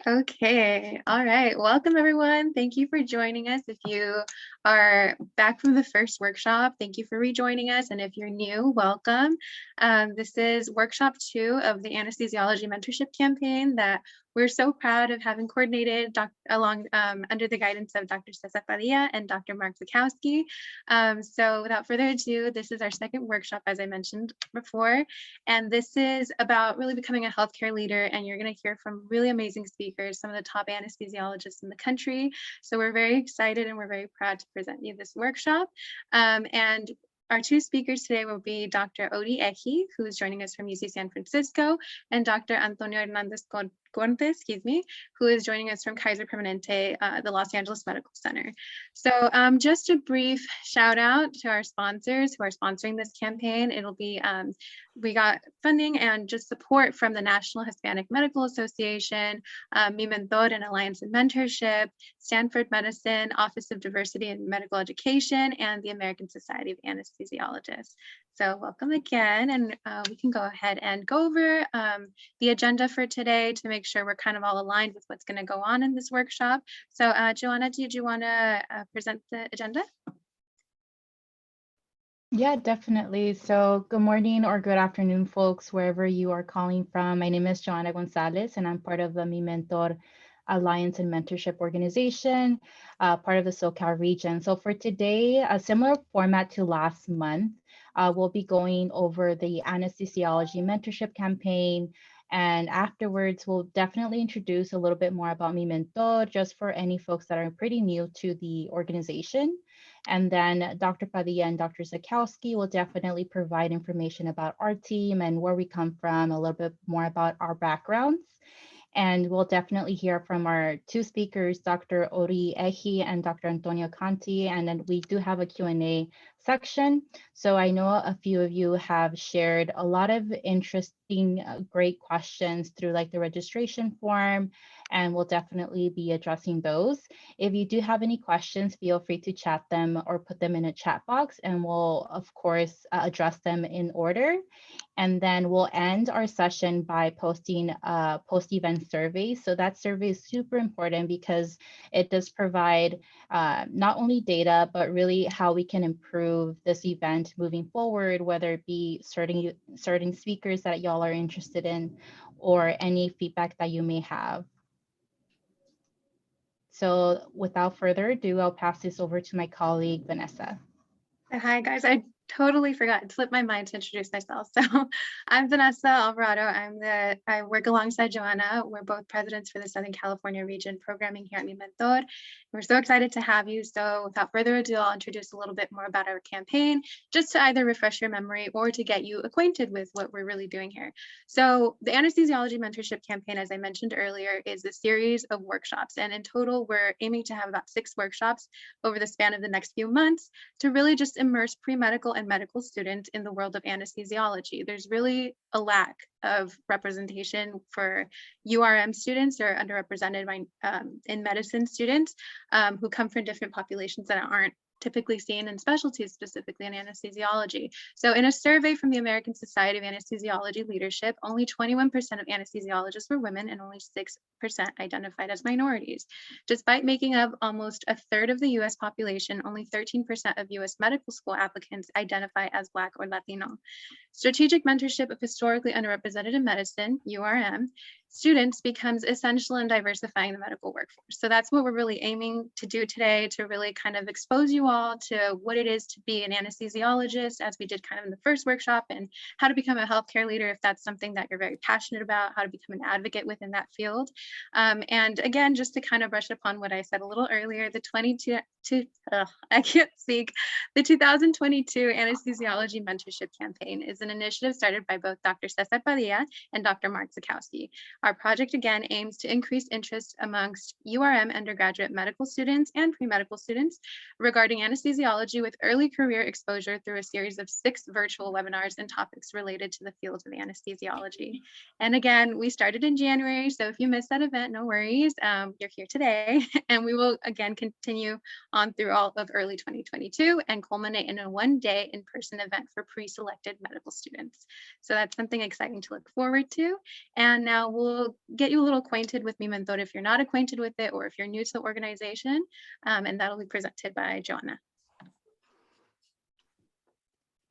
Okay, all right. Welcome, everyone. Thank you for joining us. If you are back from the first workshop, thank you for rejoining us. And if you're new, welcome. This is workshop 2 of the Anesthesiology Mentorship Campaign that we're so proud of having coordinated under the guidance of Dr. Cesar Padilla and Dr. Mark Zakowski. So without further ado, this is our second workshop, as I mentioned before. And this is about really becoming a healthcare leader. And you're going to hear from really amazing speakers, some of the top anesthesiologists in the country. So we're very excited and we're very proud to present you this workshop. And our 2 speakers today will be Dr. Odi Eji, who is joining us from UC San Francisco, and Dr. Antonio Hernandez, who is joining us from Kaiser Permanente, the Los Angeles Medical Center. So just a brief shout out to our sponsors who are sponsoring this campaign. It'll be, we got funding and just support from the National Hispanic Medical Association, Mi Mentor and Alliance and Mentorship, Stanford Medicine, Office of Diversity and Medical Education, and the American Society of Anesthesiologists. So welcome again, and we can go ahead and go over the agenda for today to make sure we're kind of all aligned with what's going to go on in this workshop. So Joanna, did you want to present the agenda? Yeah, definitely. So good morning or good afternoon, folks, wherever you are calling from. My name is Joanna Gonzalez, and I'm part of the Mi Mentor Alliance and Mentorship Organization, part of the SoCal region. So for today, a similar format to last month, we'll be going over the Anesthesiology Mentorship Campaign. And afterwards, we'll definitely introduce a little bit more about Mi Mentor, just for any folks that are pretty new to the organization. And then Dr. Padilla and Dr. Zakowski will definitely provide information about our team and where we come from, a little bit more about our backgrounds. And we'll definitely hear from our 2 speakers, Dr. Odi Eji and Dr. Antonio Conti. And then we do have a Q&A section. So I know a few of you have shared a lot of interesting, great questions through like the registration form, and we'll definitely be addressing those. If you do have any questions, feel free to chat them or put them in a chat box, and we'll of course address them in order. And then we'll end our session by posting a post-event survey. So that survey is super important because it does provide not only data, but really how we can improve this event moving forward, whether it be certain speakers that y'all are interested in or any feedback that you may have. So without further ado, I'll pass this over to my colleague, Vanessa. Hi, guys. I totally forgot. It slipped my mind to introduce myself. So I'm Vanessa Alvarado. I work alongside Joanna. We're both presidents for the Southern California region programming here at Mi Mentor. We're so excited to have you. So without further ado, I'll introduce a little bit more about our campaign, just to either refresh your memory or to get you acquainted with what we're really doing here. So the Anesthesiology Mentorship Campaign, as I mentioned earlier, is a series of workshops. And in total, we're aiming to have about 6 workshops over the span of the next few months to really just immerse pre-medical and medical students in the world of anesthesiology. There's really a lack of representation for URM students or underrepresented in medicine students who come from different populations that aren't typically seen in specialties, specifically in anesthesiology. So in a survey from the American Society of Anesthesiology Leadership, only 21% of anesthesiologists were women and only 6% identified as minorities. Despite making up almost a third of the US population, only 13% of US medical school applicants identify as Black or Latino. Strategic mentorship of historically underrepresented in medicine, URM, students becomes essential in diversifying the medical workforce. So that's what we're really aiming to do today, to really kind of expose you all to what it is to be an anesthesiologist, as we did kind of in the first workshop, and how to become a healthcare leader if that's something that you're very passionate about, how to become an advocate within that field. And again, just to kind of brush upon what I said a little earlier, the 2022 Anesthesiology Mentorship Campaign is an initiative started by both Dr. Cesar Padilla and Dr. Mark Zakowski. Our project again aims to increase interest amongst URM undergraduate medical students and pre-medical students regarding anesthesiology with early career exposure through a series of 6 virtual webinars and topics related to the field of anesthesiology. And again, we started in January, so if you missed that event, no worries, you're here today, and we will again continue on through all of early 2022 and culminate in a 1-day in-person event for pre-selected medical students. So that's something exciting to look forward to. And now we'll we'll get you a little acquainted with Mi Mentor if you're not acquainted with it, or if you're new to the organization, and that'll be presented by Joanna.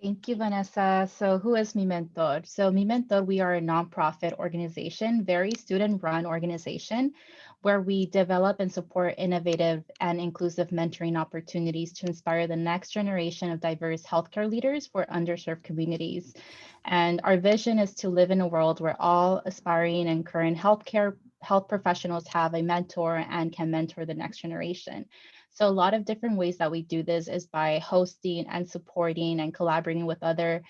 Thank you, Vanessa. So who is Mi Mentor? So Mi Mentor, we are a nonprofit organization, very student-run organization, where we develop and support innovative and inclusive mentoring opportunities to inspire the next generation of diverse healthcare leaders for underserved communities. And our vision is to live in a world where all aspiring and current health professionals have a mentor and can mentor the next generation. So a lot of different ways that we do this is by hosting and supporting and collaborating with other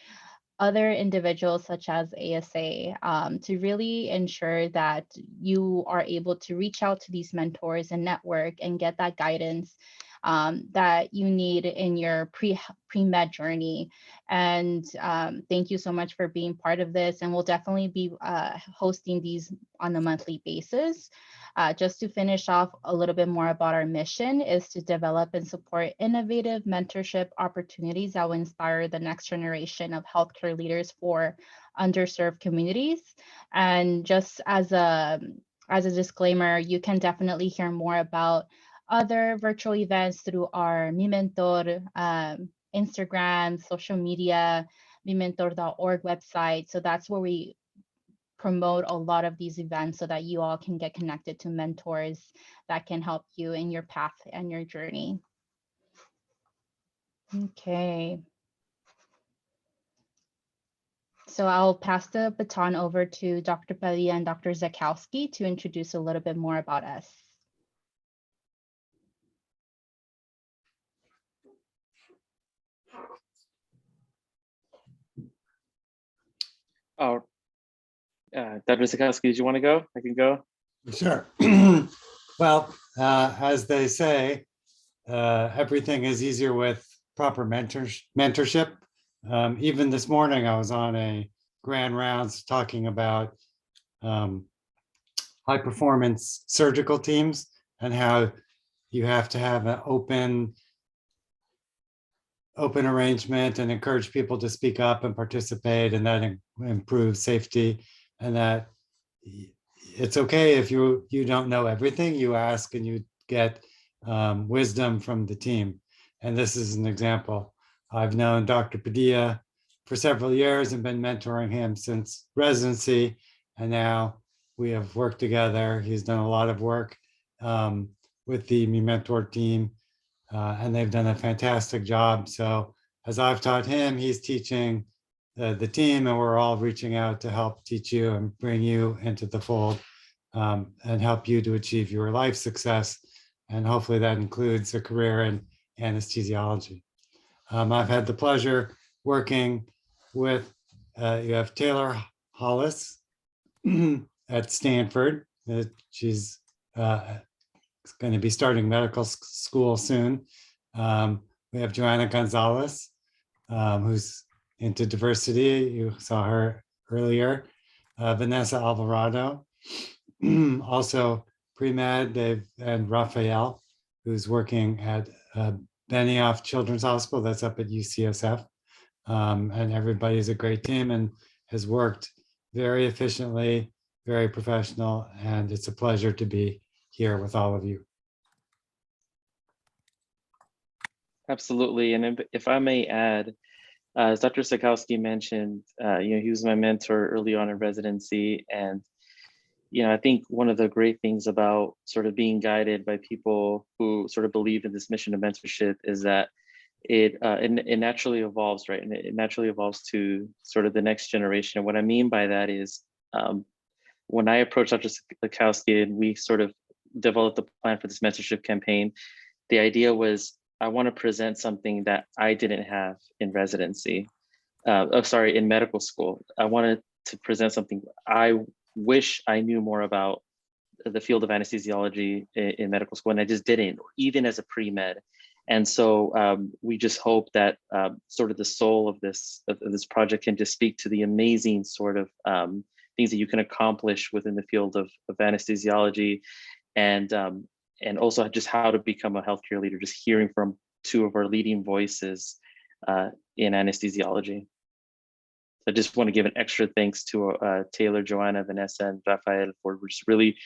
individuals such as ASA to really ensure that you are able to reach out to these mentors and network and get that guidance that you need in your pre-med journey. And thank you so much for being part of this. And we'll definitely be hosting these on a monthly basis. Just to finish off a little bit more about our mission is to develop and support innovative mentorship opportunities that will inspire the next generation of healthcare leaders for underserved communities. And just as a disclaimer, you can definitely hear more about other virtual events through our Mi Mentor Instagram, social media, mimentor.org website. So that's where we promote a lot of these events so that you all can get connected to mentors that can help you in your path and your journey. Okay. So I'll pass the baton over to Dr. Padilla and Dr. Zakowski to introduce a little bit more about us. Oh, Dr. Zakowski, did you want to go? I can go. Sure. Well, as they say, everything is easier with proper mentorship. Even this morning, I was on a grand rounds talking about high performance surgical teams and how you have to have an open arrangement and encourage people to speak up and participate, and that improves safety, and that it's okay if you don't know everything. You ask and you get wisdom from the team. And this is an example. I've known Dr. Padilla for several years and been mentoring him since residency. And now we have worked together. He's done a lot of work with the Mi Mentor team, and they've done a fantastic job. So as I've taught him, he's teaching the team, and we're all reaching out to help teach you and bring you into the fold and help you to achieve your life success. And hopefully that includes a career in anesthesiology. I've had the pleasure working with, you have Taylor Hollis at Stanford. She's going to be starting medical school soon. We have Joanna Gonzalez, who's into diversity. You saw her earlier. Vanessa Alvarado, also pre-med, and Raphael, who's working at Benioff Children's Hospital, that's up at UCSF. And everybody's a great team and has worked very efficiently, very professional, and it's a pleasure to be here with all of you. Absolutely. And if I may add, as Dr. Zakowski mentioned, he was my mentor early on in residency. And, I think one of the great things about sort of being guided by people who sort of believe in this mission of mentorship is that it naturally evolves, right? And it naturally evolves to sort of the next generation. And what I mean by that is when I approached Dr. Zakowski and we sort of developed the plan for this mentorship campaign, the idea was, I want to present something that I didn't have in residency. In medical school. I wanted to present something I wish I knew more about the field of anesthesiology in medical school, and I just didn't, even as a pre-med. And so we just hope that sort of the soul of this project can just speak to the amazing sort of things that you can accomplish within the field of anesthesiology, and also just how to become a healthcare leader, just hearing from two of our leading voices in anesthesiology. I just want to give an extra thanks to Taylor, Joanna, Vanessa, and Rafael for just really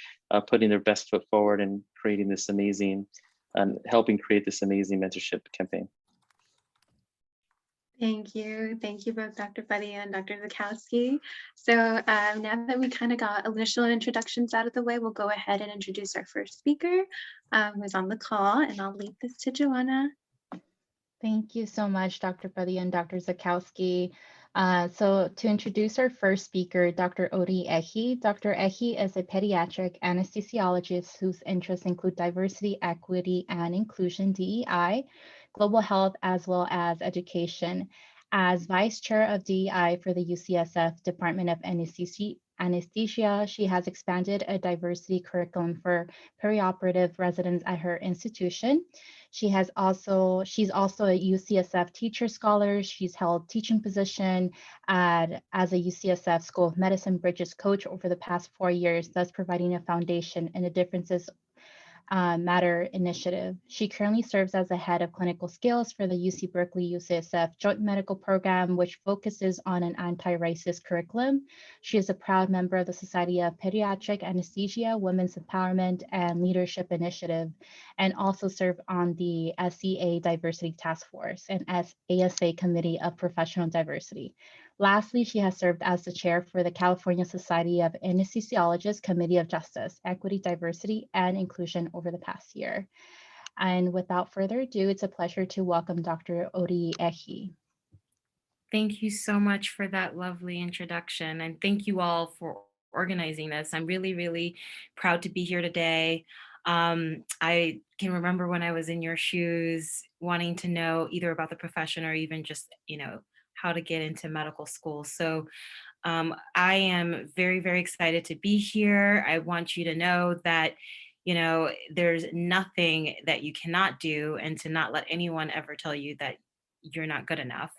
putting their best foot forward and creating this amazing, helping create this amazing mentorship campaign. Thank you. Thank you both, Dr. Fuddy and Dr. Zakowski. So now that we kind of got initial introductions out of the way, we'll go ahead and introduce our first speaker who's on the call, and I'll leave this to Joanna. Thank you so much, Dr. Fuddy and Dr. Zakowski. So to introduce our first speaker, Dr. Ori Ehi. Dr. Ehi is a pediatric anesthesiologist whose interests include diversity, equity, and inclusion, DEI, global health, as well as education. As Vice Chair of DEI for the UCSF Department of Anesthesia, she has expanded a diversity curriculum for perioperative residents at her institution. She's also a UCSF teacher scholar. She's held teaching position as a UCSF School of Medicine Bridges coach over the past 4 years, thus providing a foundation in the Differences Matter initiative. She currently serves as the head of clinical skills for the UC Berkeley UCSF Joint Medical Program, which focuses on an anti-racist curriculum. She is a proud member of the Society of Pediatric Anesthesia, Women's Empowerment, and Leadership Initiative, and also served on the SEA Diversity Task Force and ASA Committee of Professional Diversity. Lastly, she has served as the chair for the California Society of Anesthesiologists Committee of Justice, Equity, Diversity, and Inclusion over the past year. And without further ado, it's a pleasure to welcome Dr. Ori Ehi. Thank you so much for that lovely introduction. And thank you all for organizing this. I'm really, really proud to be here today. I can remember when I was in your shoes, wanting to know either about the profession or even just, how to get into medical school. So I am very, very excited to be here. I want you to know that, there's nothing that you cannot do, and to not let anyone ever tell you that you're not good enough.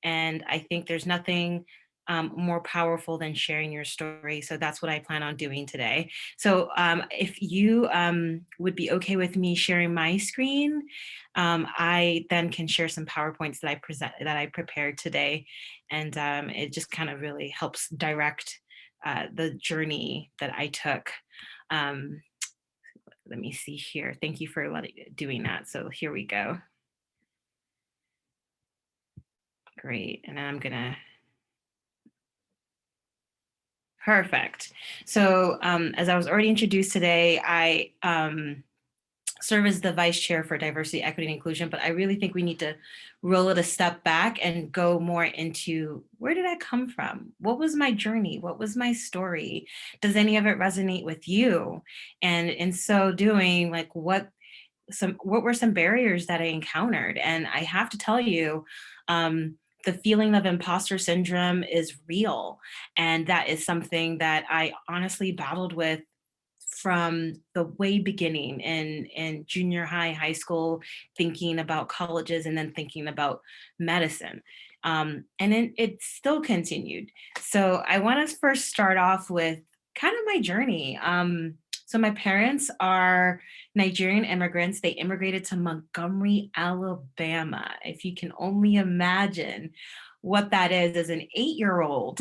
And I think there's nothing more powerful than sharing your story. So that's what I plan on doing today. So if you would be okay with me sharing my screen, I then can share some PowerPoints that I prepared today. And it just kind of really helps direct the journey that I took. Let me see here. Thank you for doing that. So here we go. Great. And then I'm gonna Perfect. So as I was already introduced today, I serve as the vice chair for diversity, equity, and inclusion, but I really think we need to roll it a step back and go more into where did I come from? What was my journey? What was my story? Does any of it resonate with you? And in so doing, like what were some barriers that I encountered? And I have to tell you, the feeling of imposter syndrome is real. And that is something that I honestly battled with from the way beginning in junior high school, thinking about colleges and then thinking about medicine. And then it still continued. So I want to first start off with kind of my journey. So my parents are Nigerian immigrants. They immigrated to Montgomery, Alabama. If you can only imagine what that is as an 8-year-old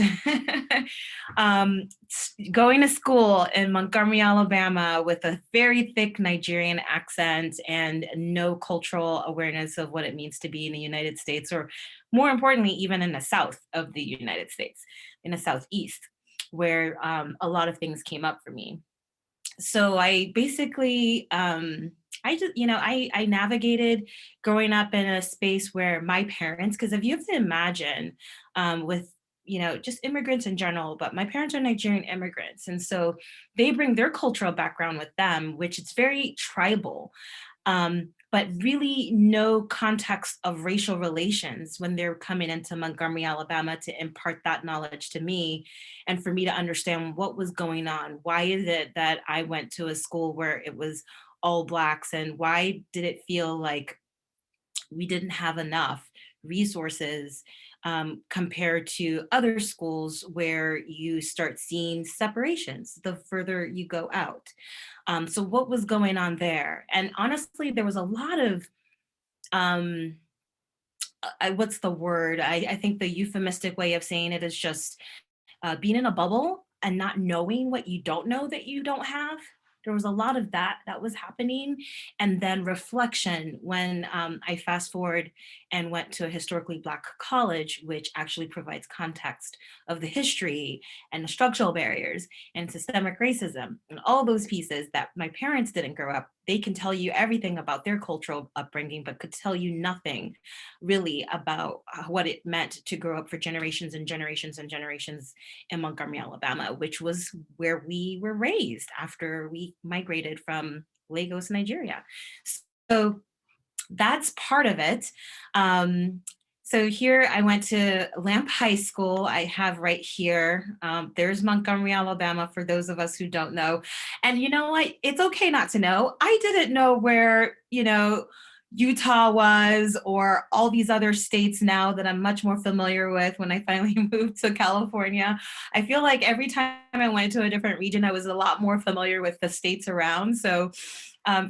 going to school in Montgomery, Alabama with a very thick Nigerian accent and no cultural awareness of what it means to be in the United States, or more importantly, even in the South of the United States, in the Southeast, where a lot of things came up for me. So I basically, I navigated growing up in a space where my parents, because if you have to imagine with, just immigrants in general, but my parents are Nigerian immigrants. And so they bring their cultural background with them, which is very tribal. But really no context of racial relations when they're coming into Montgomery, Alabama to impart that knowledge to me and for me to understand what was going on. Why is it that I went to a school where it was all Blacks, and why did it feel like we didn't have enough resources compared to other schools where you start seeing separations the further you go out. So what was going on there? And honestly, there was a lot of what's the word? I think the euphemistic way of saying it is just being in a bubble and not knowing what you don't know that you don't have. There was a lot of that was happening. And then reflection when I fast forward and went to a historically Black college, which actually provides context of the history and the structural barriers and systemic racism and all those pieces that my parents didn't grow up. They can tell you everything about their cultural upbringing, but could tell you nothing really about what it meant to grow up for generations and generations and generations in Montgomery, Alabama, which was where we were raised after we migrated from Lagos, Nigeria. So that's part of it. So here I went to Lamp High School. I have right here, there's Montgomery, Alabama, for those of us who don't know. And you know what? It's okay not to know. I didn't know where, Utah was, or all these other states now that I'm much more familiar with when I finally moved to California. I feel like every time I went to a different region, I was a lot more familiar with the states around. So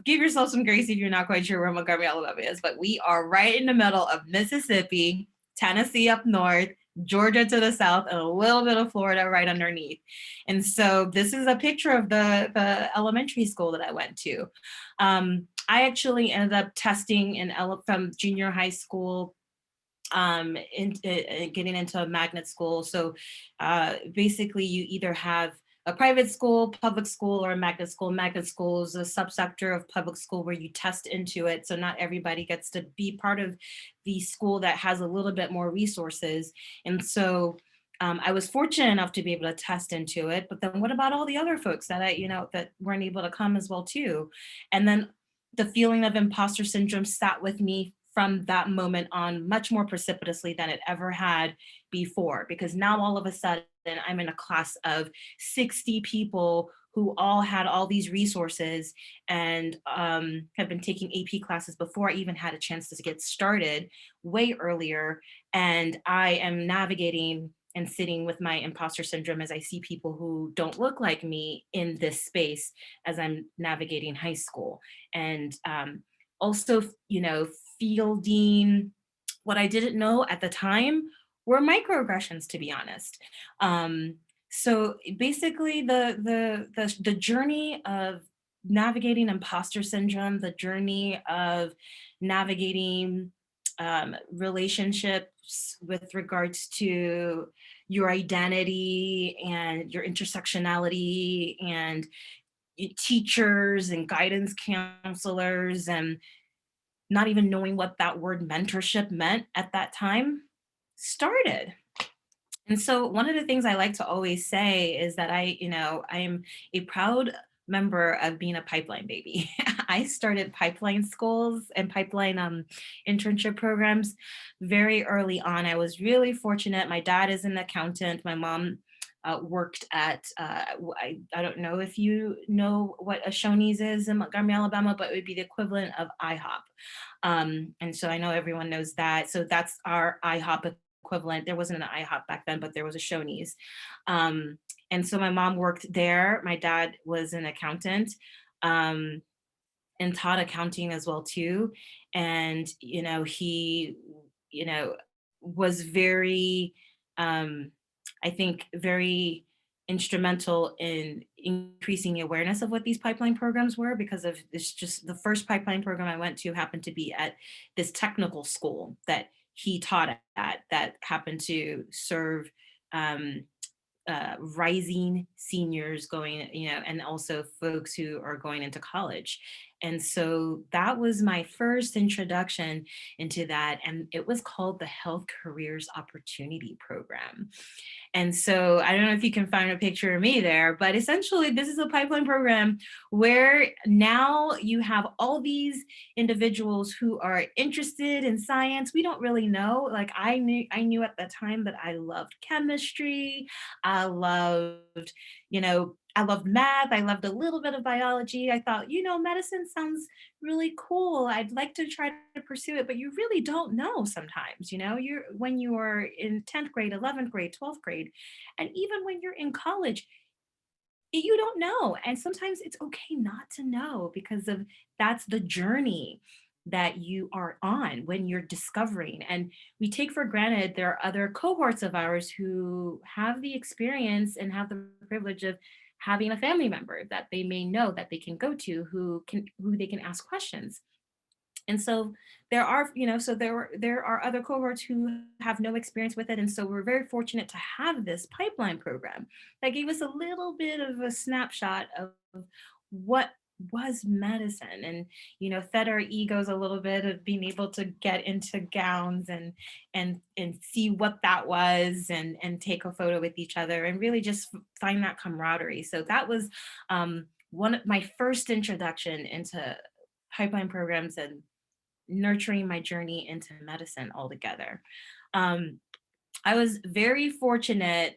give yourself some grace if you're not quite sure where Montgomery, Alabama is, but we are right in the middle of Mississippi, Tennessee up north, Georgia to the south, and a little bit of Florida right underneath. And so this is a picture of the elementary school that I went to. I actually ended up testing from junior high school getting into a magnet school. So basically you either have a private school, public school, or a magnet school. Magnet school is a subsector of public school where you test into it. So not everybody gets to be part of the school that has a little bit more resources. And so I was fortunate enough to be able to test into it. But then what about all the other folks that that weren't able to come as well too? And then the feeling of imposter syndrome sat with me from that moment on much more precipitously than it ever had before, because now all of a sudden I'm in a class of 60 people who all had all these resources and have been taking AP classes before I even had a chance to get started way earlier. And I am navigating and sitting with my imposter syndrome as I see people who don't look like me in this space as I'm navigating high school. And also, fielding what I didn't know at the time were microaggressions, to be honest. So basically the journey of navigating imposter syndrome, the journey of navigating relationships with regards to your identity and your intersectionality and teachers and guidance counselors, and not even knowing what that word mentorship meant at that time started. And so one of the things I like to always say is that I am a proud member of being a pipeline baby. I started pipeline schools and pipeline internship programs very early on. I was really fortunate. My dad is an accountant. My mom worked at, I don't know if you know what a Shoney's is in Montgomery, Alabama, but it would be the equivalent of IHOP. And so I know everyone knows that. So that's our IHOP equivalent. There wasn't an IHOP back then, but there was a Shoney's. And so my mom worked there. My dad was an accountant and taught accounting as well too. And, he, was very, I think, very instrumental in increasing awareness of what these pipeline programs were, because of it's just the first pipeline program I went to happened to be at this technical school that he taught at that happened to serve rising seniors going, and also folks who are going into college. And so that was my first introduction into that. And it was called the Health Careers Opportunity Program. And so I don't know if you can find a picture of me there, but essentially this is a pipeline program where now you have all these individuals who are interested in science. We don't really know, like I knew at the time that I loved chemistry. I loved, I loved math. I loved a little bit of biology. I thought, medicine sounds really cool. I'd like to try to pursue it, but you really don't know sometimes, when you are in 10th grade, 11th grade, 12th grade, and even when you're in college, you don't know. And sometimes it's okay not to know because that's the journey. that you are on when you're discovering. And we take for granted there are other cohorts of ours who have the experience and have the privilege of having a family member that they may know that they can go to, who they can ask questions. And so there are, so there are other cohorts who have no experience with it. And so we're very fortunate to have this pipeline program that gave us a little bit of a snapshot of what was medicine, and fed our egos a little bit of being able to get into gowns and see what that was, and take a photo with each other and really just find that camaraderie. So that was one of my first introduction into pipeline programs and nurturing my journey into medicine altogether. I was very fortunate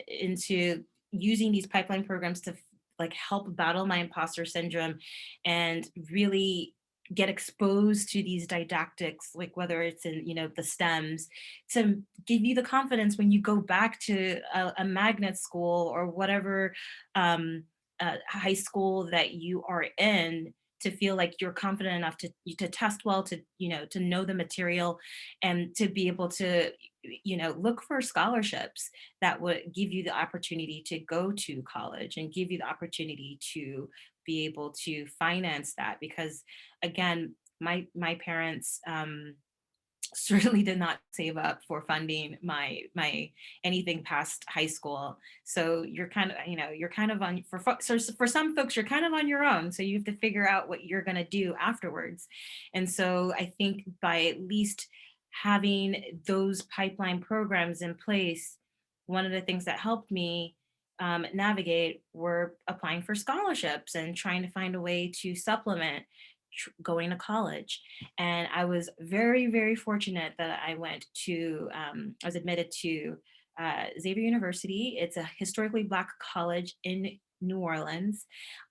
into using these pipeline programs to like help battle my imposter syndrome and really get exposed to these didactics, like whether it's in the STEMs, to give you the confidence when you go back to a magnet school or whatever high school that you are in, to feel like you're confident enough to test well, to know the material, and to be able to look for scholarships that would give you the opportunity to go to college and give you the opportunity to be able to finance that. Because again, my parents certainly did not save up for funding my anything past high school. So you're kind of on, for some folks, you're kind of on your own. So you have to figure out what you're going to do afterwards. And so I think by at least having those pipeline programs in place, one of the things that helped me navigate were applying for scholarships and trying to find a way to supplement going to college. And I was very, very fortunate that I was admitted to Xavier University. It's a historically Black college in New Orleans.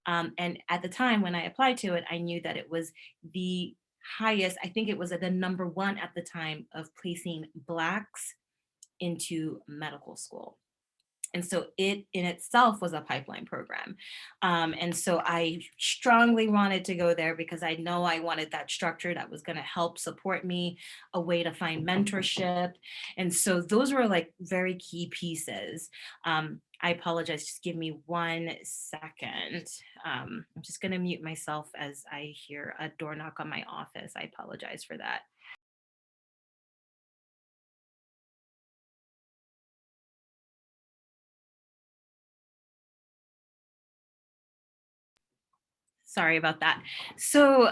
And at the time when I applied to it, I knew that it was the highest, I think it was the number one at the time of placing Blacks into medical school. And so it in itself was a pipeline program. And so I strongly wanted to go there because I know I wanted that structure that was going to help support me, a way to find mentorship. And so those were like very key pieces. I apologize, just give me 1 second. I'm just going to mute myself as I hear a door knock on my office. I apologize for that. Sorry about that. So,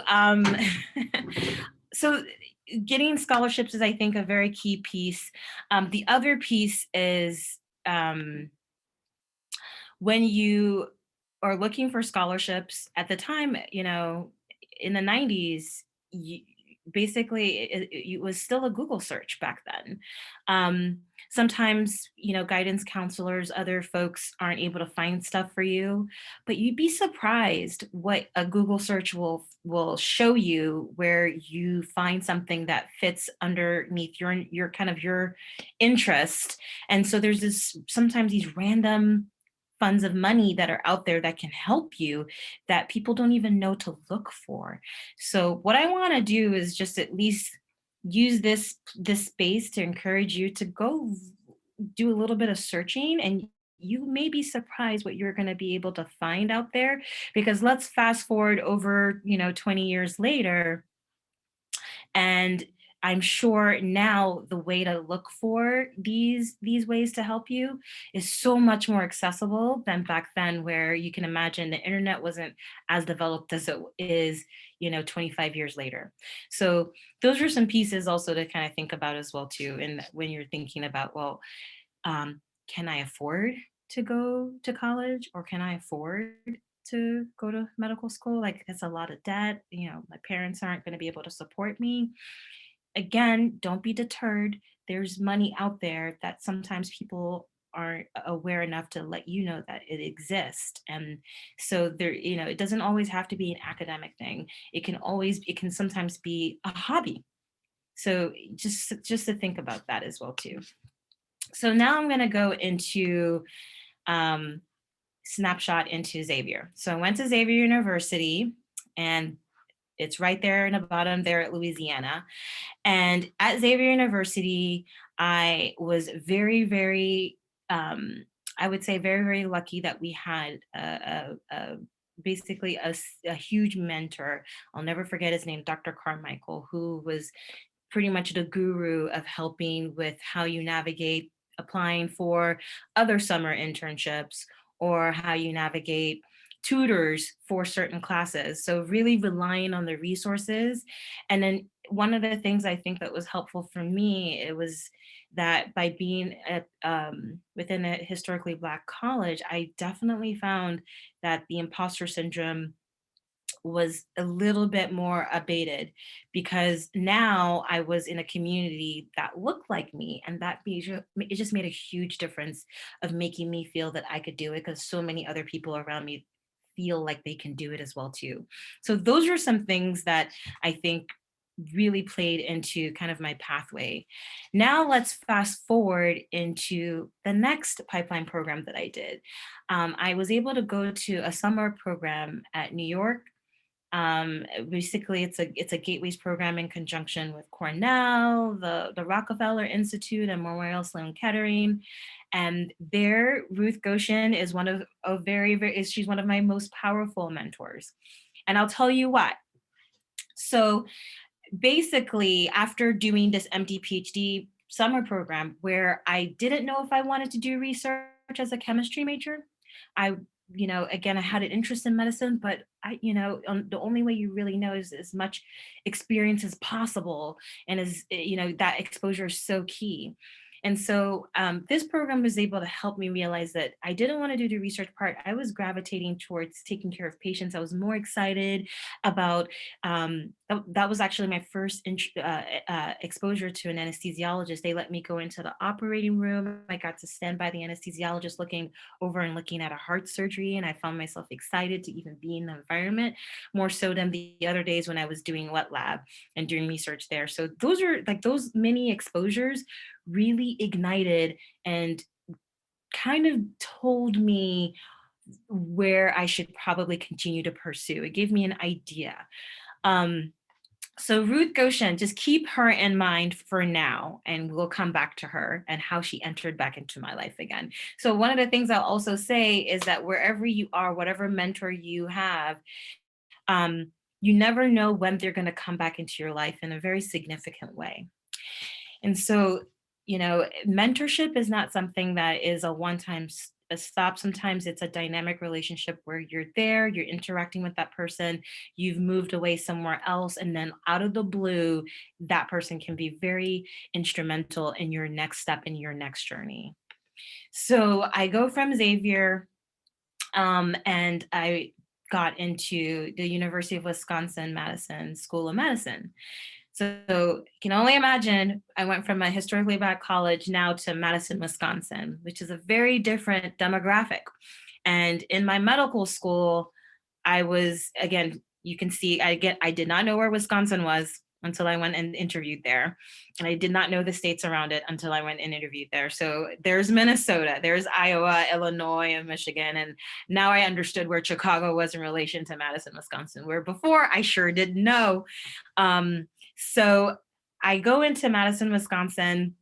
so getting scholarships is, I think, a very key piece. The other piece is when you are looking for scholarships at the time, in the 90s, basically it was still a Google search back then. Sometimes, guidance counselors, other folks aren't able to find stuff for you, but you'd be surprised what a Google search will show you, where you find something that fits underneath your kind of your interest. And so there's sometimes these random funds of money that are out there that can help you, that people don't even know to look for. So what I want to do is just at least use this space to encourage you to go do a little bit of searching, and you may be surprised what you're going to be able to find out there. Because let's fast forward over 20 years later, and I'm sure now the way to look for these ways to help you is so much more accessible than back then, where you can imagine the internet wasn't as developed as it is 25 years later. So those are some pieces also to kind of think about as well too. And when you're thinking about, well, can I afford to go to college, or can I afford to go to medical school? Like, it's a lot of debt. My parents aren't going to be able to support me. Again, don't be deterred. There's money out there that sometimes people aren't aware enough to let you know that it exists. And so there, it doesn't always have to be an academic thing. It can sometimes be a hobby. So just to think about that as well too. So now I'm going to go into snapshot into Xavier. So I went to Xavier University, and It's right there in the bottom there at Louisiana. And at Xavier University, I was very, very, I would say very, very lucky that we had basically a huge mentor. I'll never forget his name, Dr. Carmichael, who was pretty much the guru of helping with how you navigate applying for other summer internships or how you navigate tutors for certain classes. So really relying on the resources. And then one of the things I think that was helpful for me, it was that by being at within a historically Black college, I definitely found that the imposter syndrome was a little bit more abated because now I was in a community that looked like me, and it just made a huge difference of making me feel that I could do it because so many other people around me feel like they can do it as well too. So those are some things that I think really played into kind of my pathway. Now let's fast forward into the next pipeline program that I did. I was able to go to a summer program at New York. Basically, it's a Gateways program in conjunction with Cornell, the Rockefeller Institute, and Memorial Sloan Kettering. And there, Ruth Goshen is one of a she's one of my most powerful mentors. And I'll tell you what. So basically, after doing this MD PhD summer program where I didn't know if I wanted to do research as a chemistry major, again, I had an interest in medicine, but the only way you really know is as much experience as possible. And that exposure is so key. And so this program was able to help me realize that I didn't want to do the research part. I was gravitating towards taking care of patients. I was more excited about, that was actually my first exposure to an anesthesiologist. They let me go into the operating room. I got to stand by the anesthesiologist looking at a heart surgery. And I found myself excited to even be in the environment more so than the other days when I was doing wet lab and doing research there. So those mini exposures really ignited and kind of told me where I should probably continue to pursue. It gave me an idea. So Ruth Goshen, just keep her in mind for now, and we'll come back to her and how she entered back into my life again. So one of the things I'll also say is that wherever you are, whatever mentor you have, you never know when they're going to come back into your life in a very significant way. And so, mentorship is not something that is a one-time stop. Sometimes it's a dynamic relationship where you're there, you're interacting with that person, you've moved away somewhere else, and then out of the blue, that person can be very instrumental in your next step in your next journey. So I go from Xavier, and I got into the University of Wisconsin-Madison School of Medicine. So you can only imagine, I went from a historically Black college now to Madison, Wisconsin, which is a very different demographic. And in my medical school, I was, again, you can see, I did not know where Wisconsin was until I went and interviewed there. And I did not know the states around it until I went and interviewed there. So there's Minnesota, there's Iowa, Illinois, and Michigan. And now I understood where Chicago was in relation to Madison, Wisconsin, where before I sure didn't know. So I go into Madison, Wisconsin,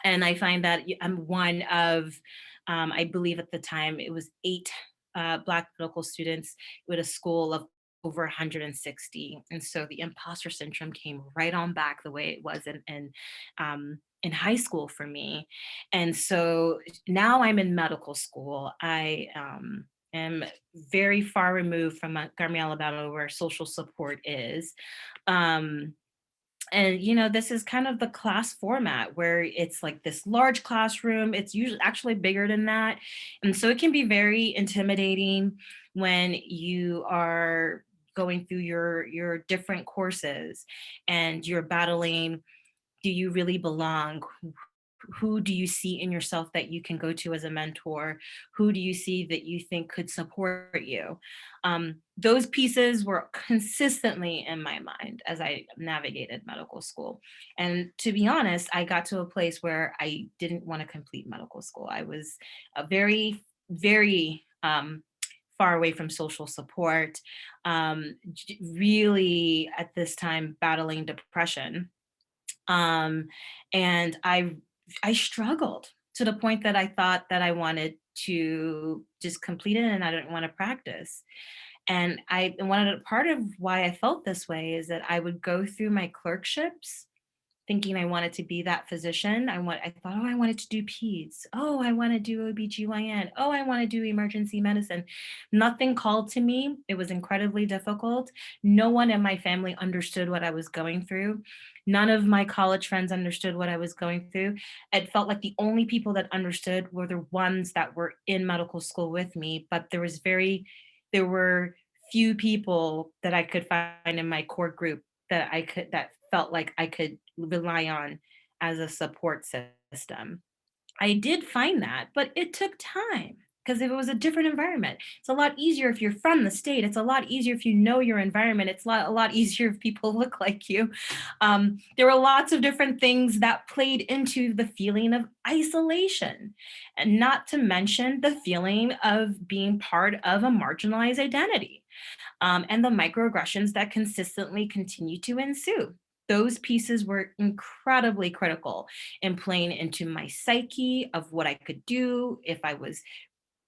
and I find that I'm one of, I believe at the time it was 8 Black medical students with a school of over 160. And so the imposter syndrome came right on back the way it was in high school for me. And so now I'm in medical school. I am very far removed from Montgomery, Alabama, where social support is. And this is kind of the class format where it's like this large classroom. It's usually actually bigger than that. And so it can be very intimidating when you are going through your different courses and you're battling, do you really belong? Who do you see in yourself that you can go to as a mentor? Who do you see that you think could support you? Those pieces were consistently in my mind as I navigated medical school. And to be honest, I got to a place where I didn't want to complete medical school. I was very, very far away from social support, really at this time battling depression. And I struggled to the point that I thought that I wanted to just complete it and I didn't want to practice. And part of why I felt this way is that I would go through my clerkships thinking I wanted to be that physician. I thought, oh, I wanted to do peds. Oh, I want to do OBGYN. Oh, I want to do emergency medicine. Nothing called to me. It was incredibly difficult. No one in my family understood what I was going through. None of my college friends understood what I was going through. It felt like the only people that understood were the ones that were in medical school with me, but there were few people that I could find in my core group that felt like I could rely on as a support system. I did find that, but it took time because it was a different environment. It's a lot easier if you're from the state. It's a lot easier if you know your environment. It's a lot easier if people look like you. There were lots of different things that played into the feeling of isolation, and not to mention the feeling of being part of a marginalized identity, and the microaggressions that consistently continue to ensue. Those pieces were incredibly critical in playing into my psyche of what I could do, if I was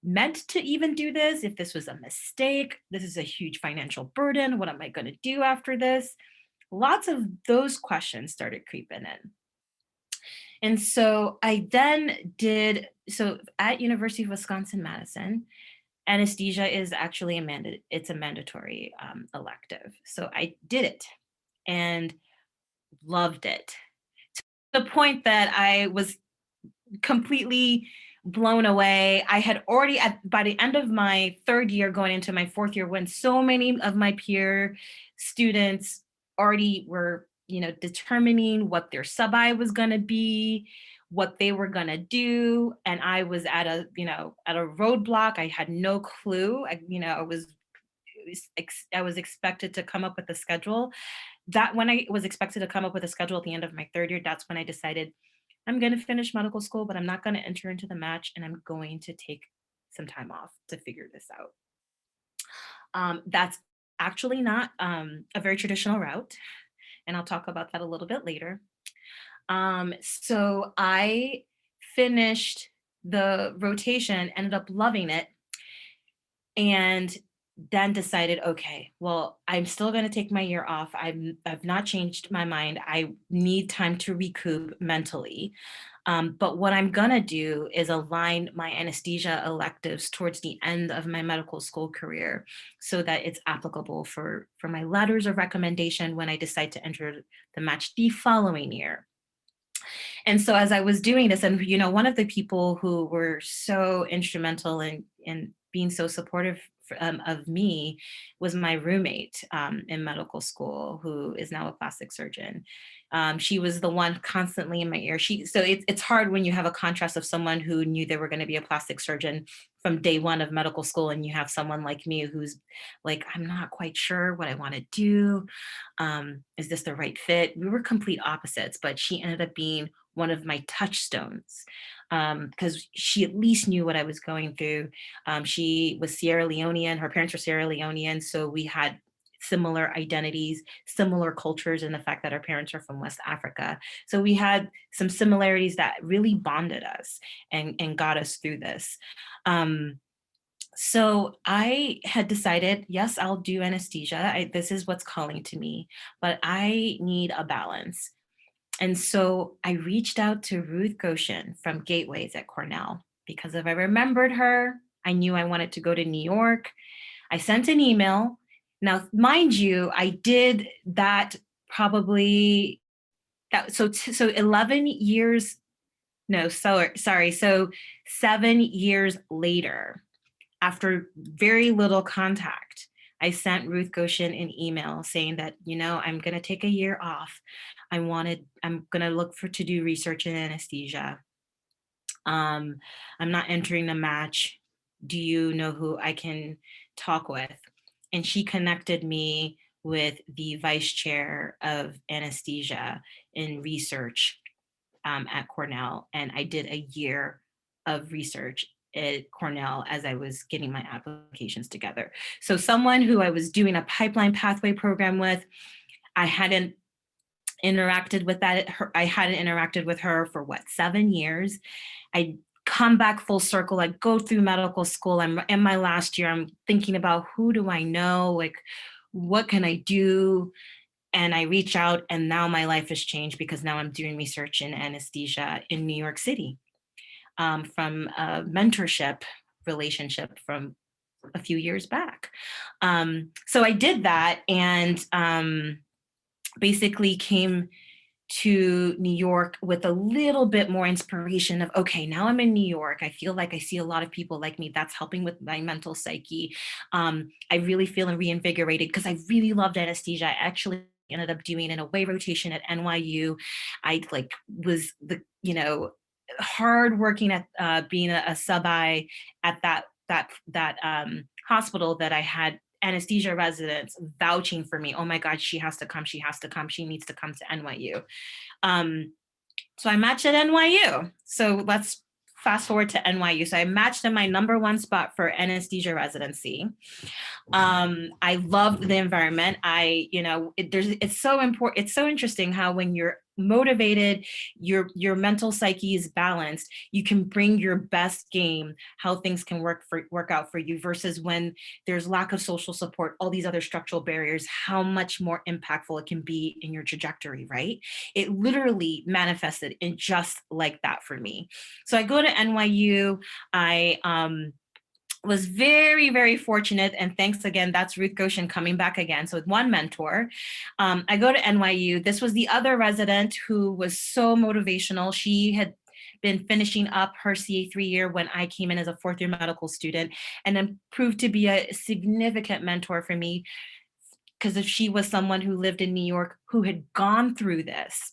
meant to even do this, if this was a mistake. This is a huge financial burden. What am I going to do after this? Lots of those questions started creeping in. And so I then so at University of Wisconsin-Madison, anesthesia is actually it's a mandatory elective. So I did it and loved it, to the point that I was completely blown away. I had already, by the end of my third year going into my fourth year, when so many of my peer students already were, determining what their sub-I was going to be, what they were going to do. And I was at a roadblock. I had no clue. I was expected to come up with a schedule. That when I was expected to come up with a schedule at the end of my third year, that's when I decided I'm going to finish medical school, but I'm not going to enter into the match, and I'm going to take some time off to figure this out. That's actually not a very traditional route, and I'll talk about that a little bit later. So I finished the rotation, ended up loving it, and then decided, okay, well, I'm still going to take my year off. I've not changed my mind. I need time to recoup mentally. But what I'm going to do is align my anesthesia electives towards the end of my medical school career so that it's applicable for my letters of recommendation when I decide to enter the match the following year. And so as I was doing this, and one of the people who were so instrumental in being so supportive of me was my roommate in medical school, who is now a plastic surgeon. She was the one constantly in my ear. So it's hard when you have a contrast of someone who knew they were going to be a plastic surgeon from day one of medical school, and you have someone like me who's like, I'm not quite sure what I want to do. Is this the right fit? We were complete opposites, but she ended up being one of my touchstones because she at least knew what I was going through. She was Sierra Leonean. Her parents were Sierra Leonean, so we had similar identities, similar cultures, and the fact that our parents are from West Africa. So we had some similarities that really bonded us and got us through this. So I had decided, yes, I'll do anesthesia. This is what's calling to me, but I need a balance. And so I reached out to Ruth Goshen from Gateways at Cornell because if I remembered her, I knew I wanted to go to New York. I sent an email. Now, mind you, I did that probably, so 11 years, no, sorry. So 7 years later, after very little contact, I sent Ruth Goshen an email saying that, I'm going to take a year off. I'm going to look to do research in anesthesia. I'm not entering the match. Do you know who I can talk with? And she connected me with the vice chair of anesthesia in research at Cornell. And I did a year of research at Cornell as I was getting my applications together. So someone who I was doing a pipeline pathway program with, I hadn't interacted with her for what, 7 years. I come back full circle. I go through medical school. I'm in my last year. I'm thinking about, who do I know? Like, what can I do? And I reach out, and now my life has changed because now I'm doing research in anesthesia in New York City, from a mentorship relationship from a few years back. So I did that, and basically came to New York with a little bit more inspiration of, okay, now I'm in New York. I feel like I see a lot of people like me. That's helping with my mental psyche. I really feel reinvigorated because I really loved anesthesia. I actually ended up doing an away rotation at NYU. I was hard working at being a sub-I at that hospital that I had anesthesia residents vouching for me. Oh my God, she has to come. She has to come. She needs to come to NYU. So I matched at NYU. So let's fast forward to NYU. So I matched in my #1 spot for anesthesia residency. I loved the environment. It's so important. It's so interesting how when you're motivated, your mental psyche is balanced, you can bring your best game, how things can work out for you, versus when there's lack of social support, all these other structural barriers, how much more impactful it can be in your trajectory, right? It literally manifested in just like that for me. So I go to NYU. I was very, very fortunate. And thanks again, that's Ruth Goshen coming back again. So with one mentor, I go to NYU. This was the other resident who was so motivational. She had been finishing up her CA3 year when I came in as a 4th-year medical student, and then proved to be a significant mentor for me because she was someone who lived in New York, who had gone through this.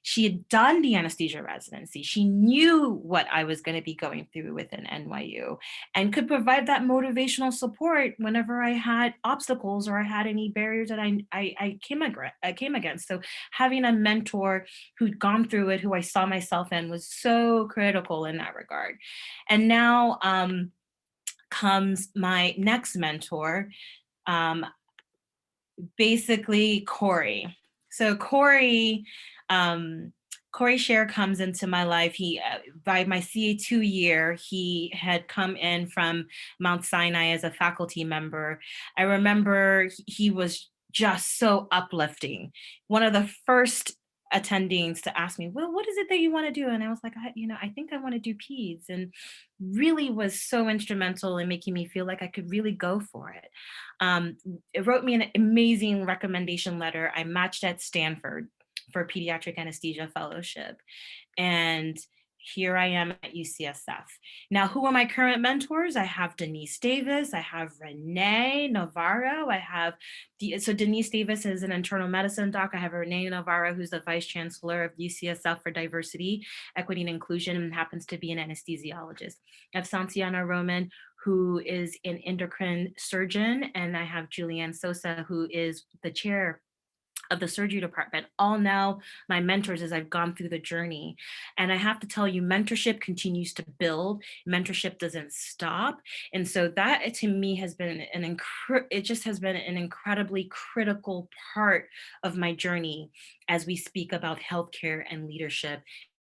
She had done the anesthesia residency. She knew what I was going to be going through within NYU and could provide that motivational support whenever I had obstacles or I had any barriers that I came against. So having a mentor who'd gone through it, who I saw myself in, was so critical in that regard. And now comes my next mentor, basically Corey. So Corey Scher comes into my life. He, by my CA2 year, he had come in from Mount Sinai as a faculty member. I remember he was just so uplifting. One of the first attendings to ask me, well, what is it that you want to do? And I was like, I think I want to do peds, and really was so instrumental in making me feel like I could really go for it. It wrote me an amazing recommendation letter. I matched at Stanford for pediatric anesthesia fellowship. And here I am at UCSF. Now, who are my current mentors? I have Denise Davis, I have Renee Navarro, so Denise Davis is an internal medicine doc. I have Renee Navarro, who's the vice chancellor of UCSF for diversity, equity, and inclusion, and happens to be an anesthesiologist. I have Santiana Roman, who is an endocrine surgeon, and I have Julianne Sosa, who is the chair of the surgery department, all now my mentors as I've gone through the journey. And I have to tell you, mentorship continues to build. Mentorship doesn't stop. And so that to me has been an incredibly critical part of my journey as we speak about healthcare and leadership,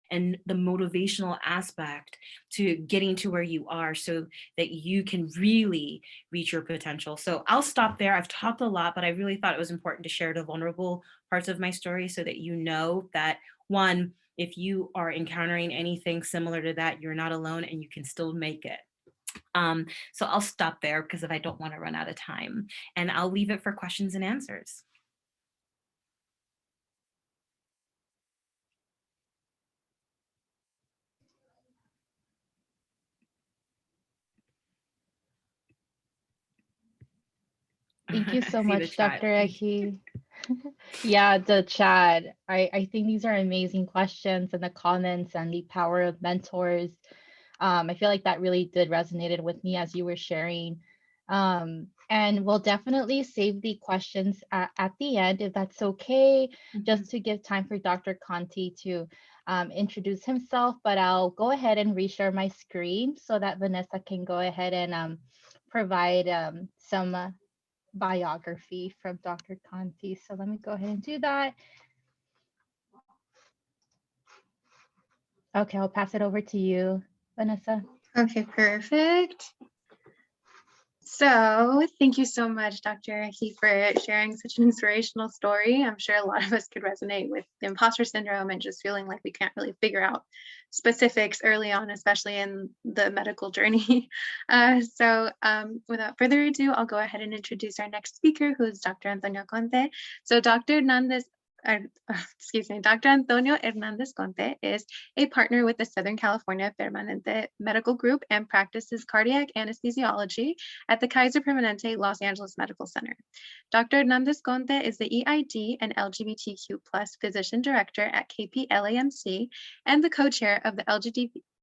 and the motivational aspect to getting to where you are so that you can really reach your potential. So I'll stop there. I've talked a lot, but I really thought it was important to share the vulnerable parts of my story so that you know that, one, if you are encountering anything similar to that, you're not alone and you can still make it. So I'll stop there because if I don't want to run out of time, and I'll leave it for questions and answers. Thank you so I see the much, chat. Dr. Eki. Yeah, the chat. I think these are amazing questions, and the comments and the power of mentors. I feel like that really did resonated with me as you were sharing. And we'll definitely save the questions at the end, if that's okay, just to give time for Dr. Conti to introduce himself, but I'll go ahead and reshare my screen so that Vanessa can go ahead and provide some biography from Dr. Conti. So let me go ahead and do that. Okay, I'll pass it over to you, Vanessa. Okay, perfect. So thank you so much, Dr. He, for sharing such an inspirational story. I'm sure a lot of us could resonate with the imposter syndrome and just feeling like we can't really figure out specifics early on, especially in the medical journey. Without further ado, I'll go ahead and introduce our next speaker, who is Dr. Antonio Conte. So Dr. Hernandez, Dr. Antonio Hernandez Conte is a partner with the Southern California Permanente Medical Group and practices cardiac anesthesiology at the Kaiser Permanente Los Angeles Medical Center. Dr. Hernandez Conte is the EID and LGBTQ+ physician director at KPLAMC and the co-chair of the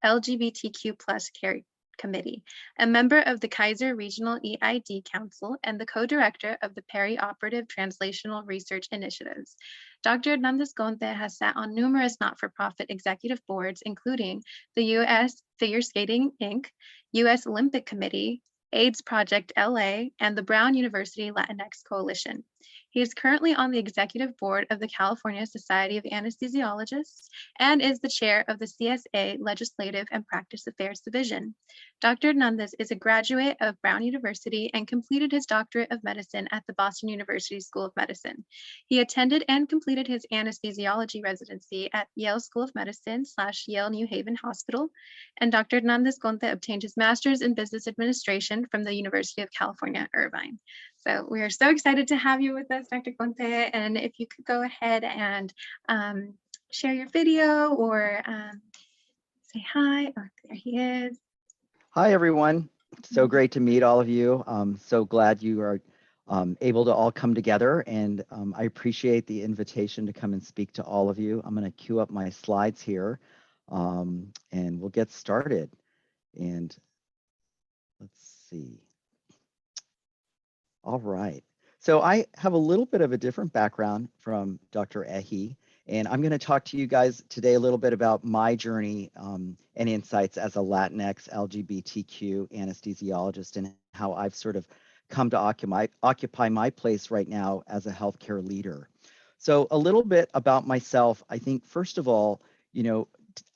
LGBTQ+ care committee, a member of the Kaiser Regional EID Council, and the co-director of the Perioperative Translational Research Initiatives. Dr. Hernandez Conte has sat on numerous not-for-profit executive boards, including the U.S. Figure Skating, Inc., U.S. Olympic Committee, AIDS Project LA, and the Brown University Latinx Coalition. He is currently on the executive board of the California Society of Anesthesiologists and is the chair of the CSA Legislative and Practice Affairs Division. Dr. Hernandez is a graduate of Brown University and completed his doctorate of medicine at the Boston University School of Medicine. He attended and completed his anesthesiology residency at Yale School of Medicine / Yale New Haven Hospital, and Dr. Hernandez Conte obtained his master's in business administration from the University of California, Irvine. So we are so excited to have you with us, Dr. Conte, and if you could go ahead and share your video or say hi. Oh, there he is. Hi, everyone. So great to meet all of you. I'm so glad you are able to all come together, and I appreciate the invitation to come and speak to all of you. I'm going to queue up my slides here, and we'll get started. And let's see. All right. So I have a little bit of a different background from Dr. Ehi, and I'm going to talk to you guys today a little bit about my journey and insights as a Latinx LGBTQ anesthesiologist and how I've sort of come to occupy my place right now as a healthcare leader. So a little bit about myself. I think, first of all,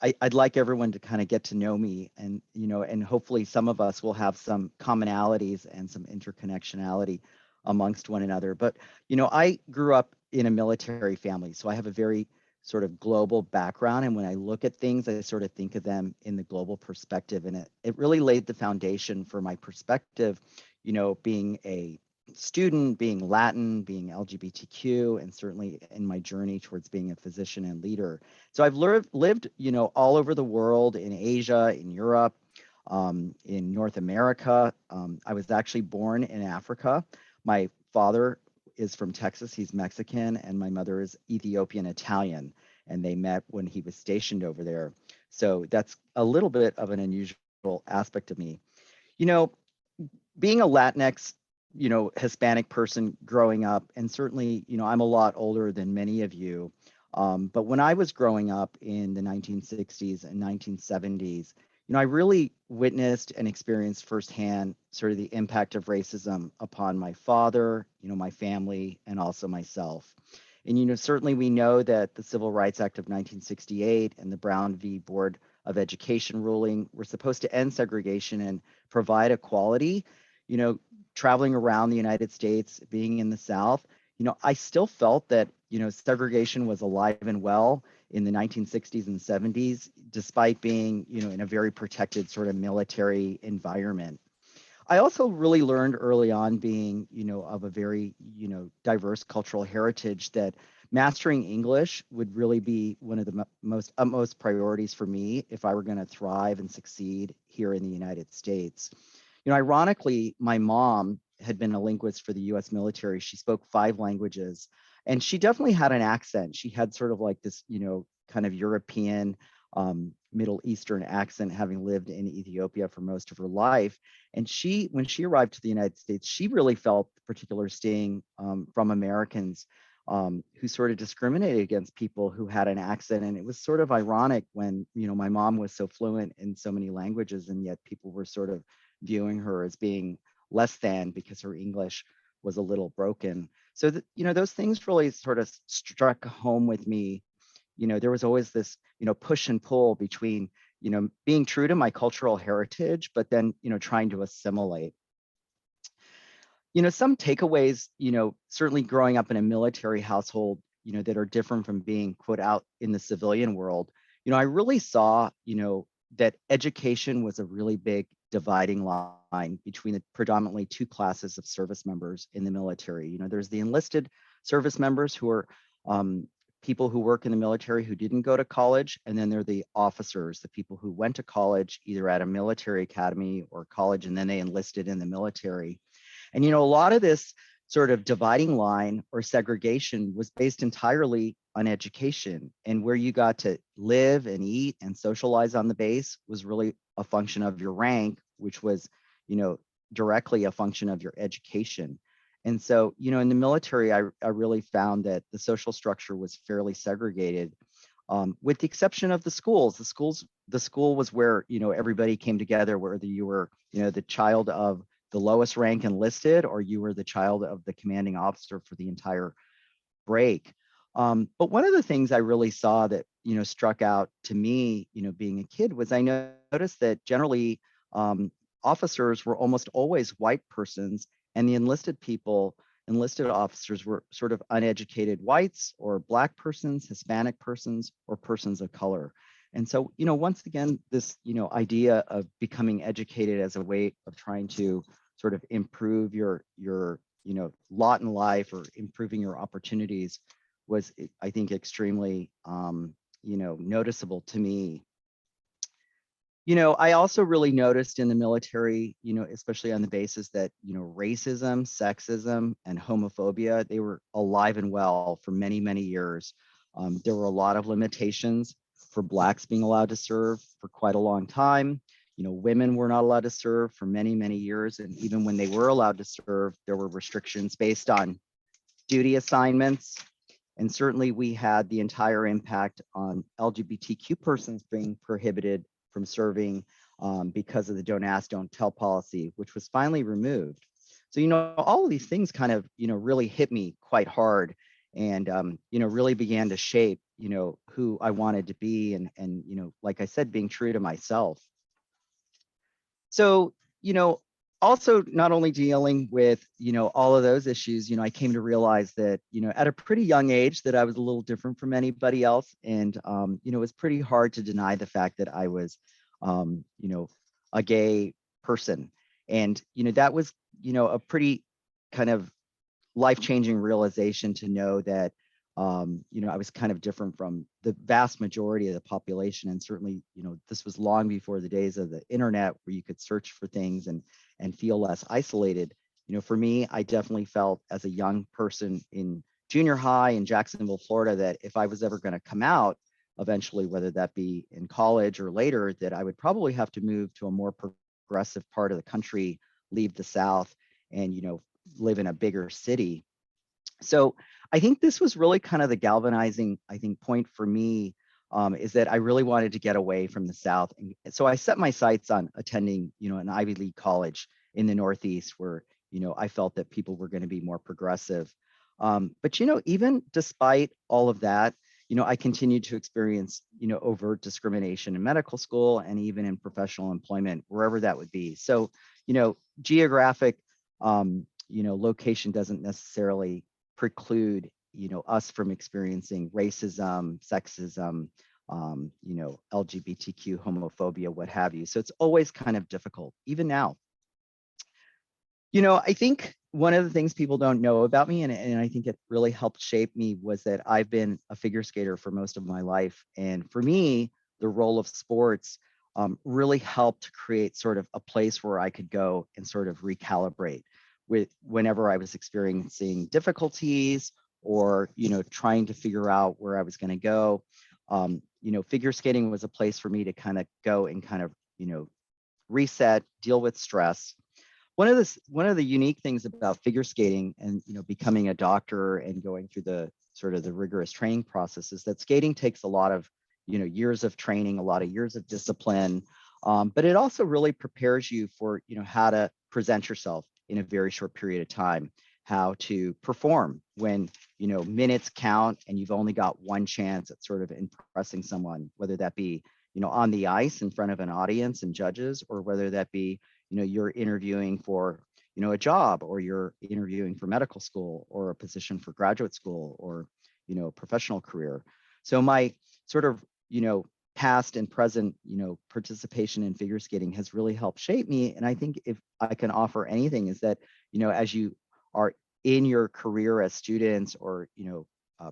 I'd like everyone to kind of get to know me, and and hopefully some of us will have some commonalities and some interconnectionality amongst one another. But I grew up in a military family, so I have a very sort of global background, and when I look at things, I sort of think of them in the global perspective, and it really laid the foundation for my perspective, being a student, being Latin, being LGBTQ, and certainly in my journey towards being a physician and leader. So I've lived, all over the world, in Asia, in Europe, in North America. I was actually born in Africa. My father is from Texas, he's Mexican, and my mother is Ethiopian Italian, and they met when he was stationed over there. So that's a little bit of an unusual aspect of me. Being a Latinx Hispanic person growing up, and certainly, I'm a lot older than many of you, but when I was growing up in the 1960s and 1970s, I really witnessed and experienced firsthand sort of the impact of racism upon my father, my family, and also myself. And, certainly we know that the Civil Rights Act of 1968 and the Brown v. Board of Education ruling were supposed to end segregation and provide equality. Traveling around the United States, being in the South, I still felt that, segregation was alive and well in the 1960s and 70s, despite being, in a very protected sort of military environment. I also really learned early on, being, of a very, diverse cultural heritage, that mastering English would really be one of the utmost priorities for me if I were going to thrive and succeed here in the United States. Ironically, my mom had been a linguist for the U.S. military. She spoke 5 languages, and she definitely had an accent. She had sort of like this, kind of European, Middle Eastern accent, having lived in Ethiopia for most of her life. And when she arrived to the United States, she really felt the particular sting from Americans who sort of discriminated against people who had an accent. And it was sort of ironic when, my mom was so fluent in so many languages, and yet people were sort of viewing her as being less than because her English was a little broken. So, those things really sort of struck home with me. There was always this, push and pull between, being true to my cultural heritage, but then, trying to assimilate. Some takeaways, certainly growing up in a military household, that are different from being put out in the civilian world. I really saw, that education was a really big dividing line between the predominantly two classes of service members in the military. There's the enlisted service members who are people who work in the military who didn't go to college, and then there are the officers, the people who went to college either at a military academy or college, and then they enlisted in the military. And, a lot of this sort of dividing line or segregation was based entirely on education, and where you got to live and eat and socialize on the base was really a function of your rank, which was, directly a function of your education. And so, in the military, I really found that the social structure was fairly segregated, with the exception of the schools. The school was where, everybody came together, whether you were, the child of the lowest rank enlisted, or you were the child of the commanding officer for the entire break. But one of the things I really saw that, struck out to me, being a kid, was I noticed that generally officers were almost always white persons, and the enlisted officers were sort of uneducated whites or Black persons, Hispanic persons, or persons of color. And so, once again, this, idea of becoming educated as a way of trying to sort of improve your lot in life, or improving your opportunities, was, I think, extremely, noticeable to me. I also really noticed in the military, especially on the basis that, racism, sexism, and homophobia, they were alive and well for many, many years. There were a lot of limitations for Blacks being allowed to serve for quite a long time. Women were not allowed to serve for many, many years. And even when they were allowed to serve, there were restrictions based on duty assignments. And certainly we had the entire impact on LGBTQ persons being prohibited from serving because of the don't ask, don't tell policy, which was finally removed. So, all of these things kind of, really hit me quite hard, and, really began to shape, who I wanted to be, and, like I said, being true to myself. So, also not only dealing with, all of those issues, I came to realize that, at a pretty young age, that I was a little different from anybody else. And, it was pretty hard to deny the fact that I was, a gay person. And, that was, a pretty kind of life-changing realization to know that, I was kind of different from the vast majority of the population. And certainly, this was long before the days of the internet where you could search for things and feel less isolated. For me, I definitely felt as a young person in junior high in Jacksonville, Florida, that if I was ever going to come out eventually, whether that be in college or later, that I would probably have to move to a more progressive part of the country, leave the South, and, live in a bigger city. So I think this was really kind of the galvanizing, point for me, is that I really wanted to get away from the South. And so I set my sights on attending, an Ivy League college in the Northeast, where, I felt that people were going to be more progressive. But, even despite all of that, I continued to experience, overt discrimination in medical school and even in professional employment, wherever that would be. So, geographic, location doesn't necessarily preclude, us from experiencing racism, sexism, LGBTQ, homophobia, what have you. So it's always kind of difficult, even now. I think one of the things people don't know about me, and I think it really helped shape me, was that I've been a figure skater for most of my life. And for me, the role of sports really helped to create sort of a place where I could go and sort of recalibrate with whenever I was experiencing difficulties, or, trying to figure out where I was going to go. Figure skating was a place for me to kind of go and kind of, reset, deal with stress. One of the unique things about figure skating and, becoming a doctor and going through the, sort of the rigorous training process is that skating takes a lot of, years of training, a lot of years of discipline, but it also really prepares you for, how to present yourself in a very short period of time, how to perform when, minutes count and you've only got one chance at sort of impressing someone, whether that be, on the ice in front of an audience and judges, or whether that be, you're interviewing for, a job, or you're interviewing for medical school or a position for graduate school, or, professional career. So my sort of, past and present, participation in figure skating has really helped shape me. And I think if I can offer anything is that, as you are in your career as students, or,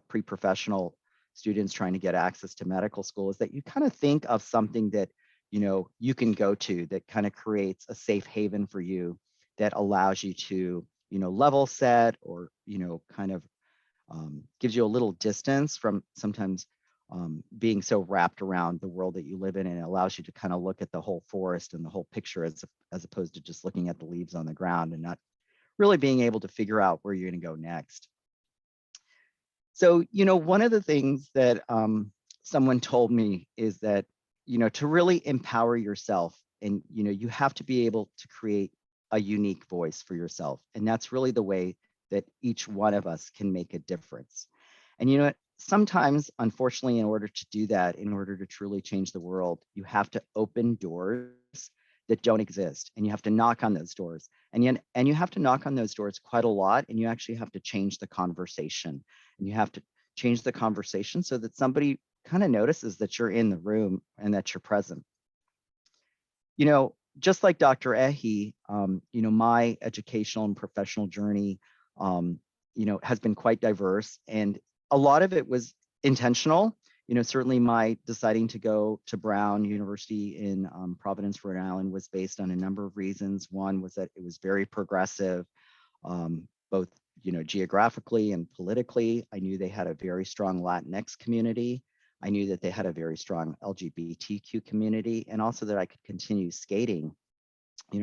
pre-professional students trying to get access to medical school, is that you kind of think of something that, you can go to, that kind of creates a safe haven for you, that allows you to, level set, or, kind of gives you a little distance from sometimes being so wrapped around the world that you live in, and it allows you to kind of look at the whole forest and the whole picture, as opposed to just looking at the leaves on the ground and not really being able to figure out where you're going to go next. So, one of the things that someone told me is that, to really empower yourself, and, you have to be able to create a unique voice for yourself. And that's really the way that each one of us can make a difference. And, sometimes, unfortunately, in order to do that, in order to truly change the world, you have to open doors that don't exist, and you have to knock on those doors, and you have to knock on those doors quite a lot, and you actually have to change the conversation, and you have to change the conversation so that somebody kind of notices that you're in the room and that you're present. Just like Dr. Ehi, my educational and professional journey, has been quite diverse, and a lot of it was intentional. Certainly my deciding to go to Brown University in Providence, Rhode Island, was based on a number of reasons. One was that it was very progressive, both, geographically and politically. I knew they had a very strong Latinx community. I knew that they had a very strong LGBTQ community, and also that I could continue skating.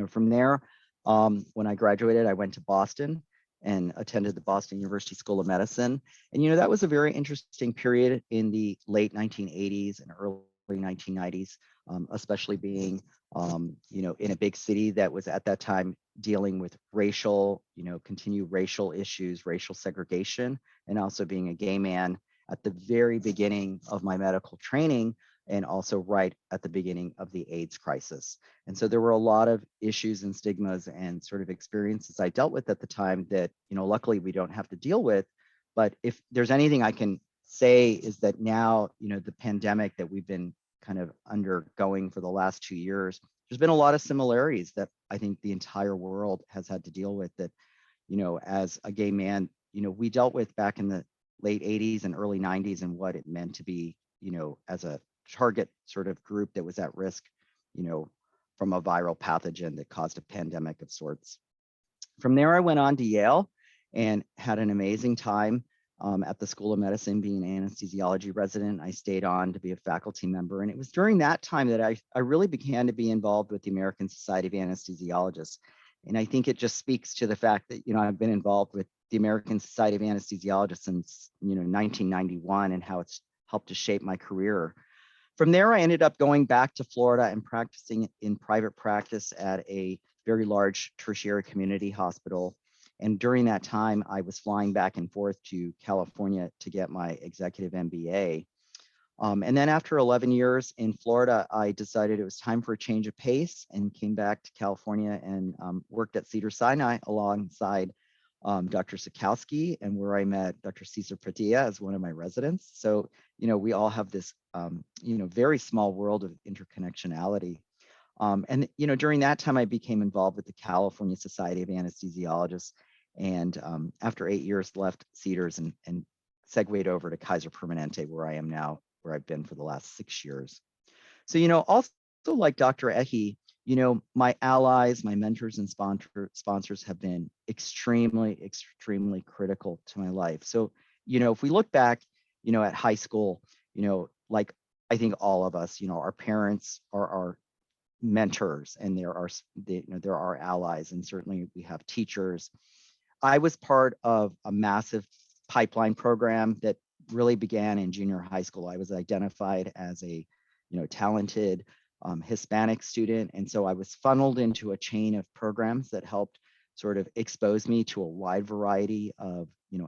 From there, when I graduated, I went to Boston and attended the Boston University School of Medicine. And, that was a very interesting period in the late 1980s and early 1990s, especially being, in a big city that was at that time dealing with racial, continued racial issues, racial segregation, and also being a gay man at the very beginning of my medical training, and also right at the beginning of the AIDS crisis. And so there were a lot of issues and stigmas and sort of experiences I dealt with at the time that, luckily we don't have to deal with. But if there's anything I can say, is that now, the pandemic that we've been kind of undergoing for the last 2 years, there's been a lot of similarities that I think the entire world has had to deal with, that, as a gay man, we dealt with back in the late 80s and early 90s, and what it meant to be, as a target sort of group that was at risk, from a viral pathogen that caused a pandemic of sorts. From there, I went on to Yale and had an amazing time at the School of Medicine, being an anesthesiology resident. I stayed on to be a faculty member. And it was during that time that I really began to be involved with the American Society of Anesthesiologists. And I think it just speaks to the fact that, I've been involved with the American Society of Anesthesiologists since, 1991, and how it's helped to shape my career. From there, I ended up going back to Florida and practicing in private practice at a very large tertiary community hospital. And during that time, I was flying back and forth to California to get my executive MBA. And then after 11 years in Florida, I decided it was time for a change of pace, and came back to California and worked at Cedars-Sinai alongside Dr. Sikowski, and where I met Dr. Cesar Padilla as one of my residents. So, we all have this, very small world of interconnectionality. And, during that time, I became involved with the California Society of Anesthesiologists. And after 8 years, left Cedars and segued over to Kaiser Permanente, where I am now, where I've been for the last 6 years. So, also like Dr. Ehi, my allies, my mentors and sponsors have been extremely, extremely critical to my life. So, if we look back, at high school, like I think all of us, our parents are our mentors, and they're our allies, and certainly we have teachers. I was part of a massive pipeline program that really began in junior high school. I was identified as a, talented Hispanic student. And so I was funneled into a chain of programs that helped sort of expose me to a wide variety of,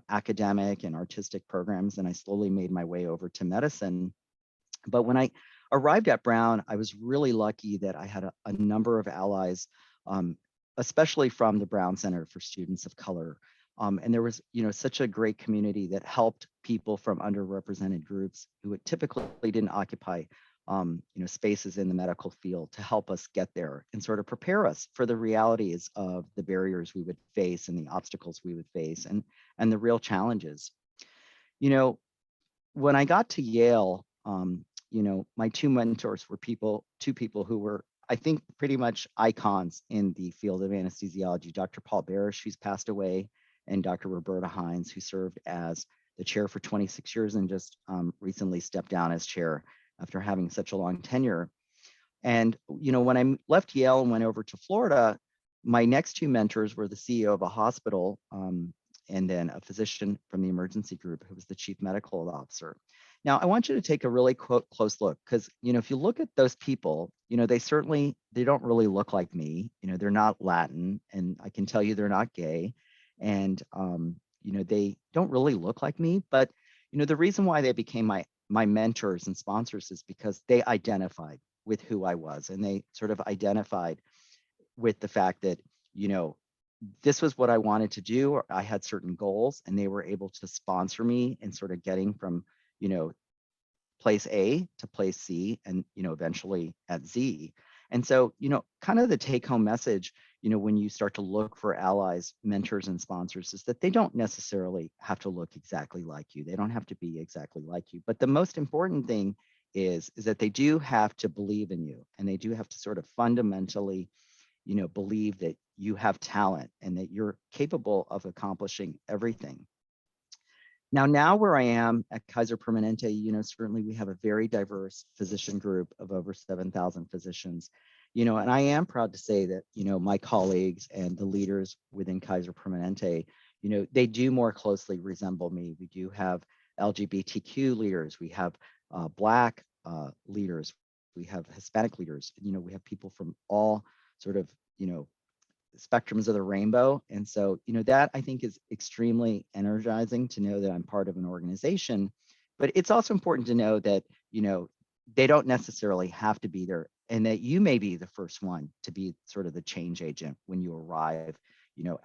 academic and artistic programs. And I slowly made my way over to medicine. But when I arrived at Brown, I was really lucky that I had a number of allies, especially from the Brown Center for Students of Color. And there was, such a great community that helped people from underrepresented groups who typically didn't occupy, spaces in the medical field to help us get there and sort of prepare us for the realities of the barriers we would face and the obstacles we would face and the real challenges. When I got to Yale, my two mentors were two people who were, I think, pretty much icons in the field of anesthesiology. Dr. Paul Barish, who's passed away, and Dr. Roberta Hines, who served as the chair for 26 years and just recently stepped down as chair after having such a long tenure. And, when I left Yale and went over to Florida, my next two mentors were the CEO of a hospital and then a physician from the emergency group who was the chief medical officer. Now, I want you to take a really close look because, if you look at those people, they don't really look like me. They're not Latin, and I can tell you they're not gay. And, they don't really look like me. But, the reason why they became my mentors and sponsors is because they identified with who I was. And they sort of identified with the fact that, this was what I wanted to do, or I had certain goals, and they were able to sponsor me in sort of getting from, place A to place C and, eventually at Z. And so, kind of the take home message, when you start to look for allies, mentors, and sponsors is that they don't necessarily have to look exactly like you. They don't have to be exactly like you. But the most important thing is that they do have to believe in you, and they do have to sort of fundamentally, believe that you have talent and that you're capable of accomplishing everything. Now where I am at Kaiser Permanente, certainly we have a very diverse physician group of over 7,000 physicians, and I am proud to say that, my colleagues and the leaders within Kaiser Permanente, they do more closely resemble me. We do have LGBTQ leaders, we have Black leaders, we have Hispanic leaders, we have people from all sort of, spectrums of the rainbow. And so, that I think is extremely energizing to know that I'm part of an organization. But it's also important to know that, they don't necessarily have to be there, and that you may be the first one to be sort of the change agent when you arrive,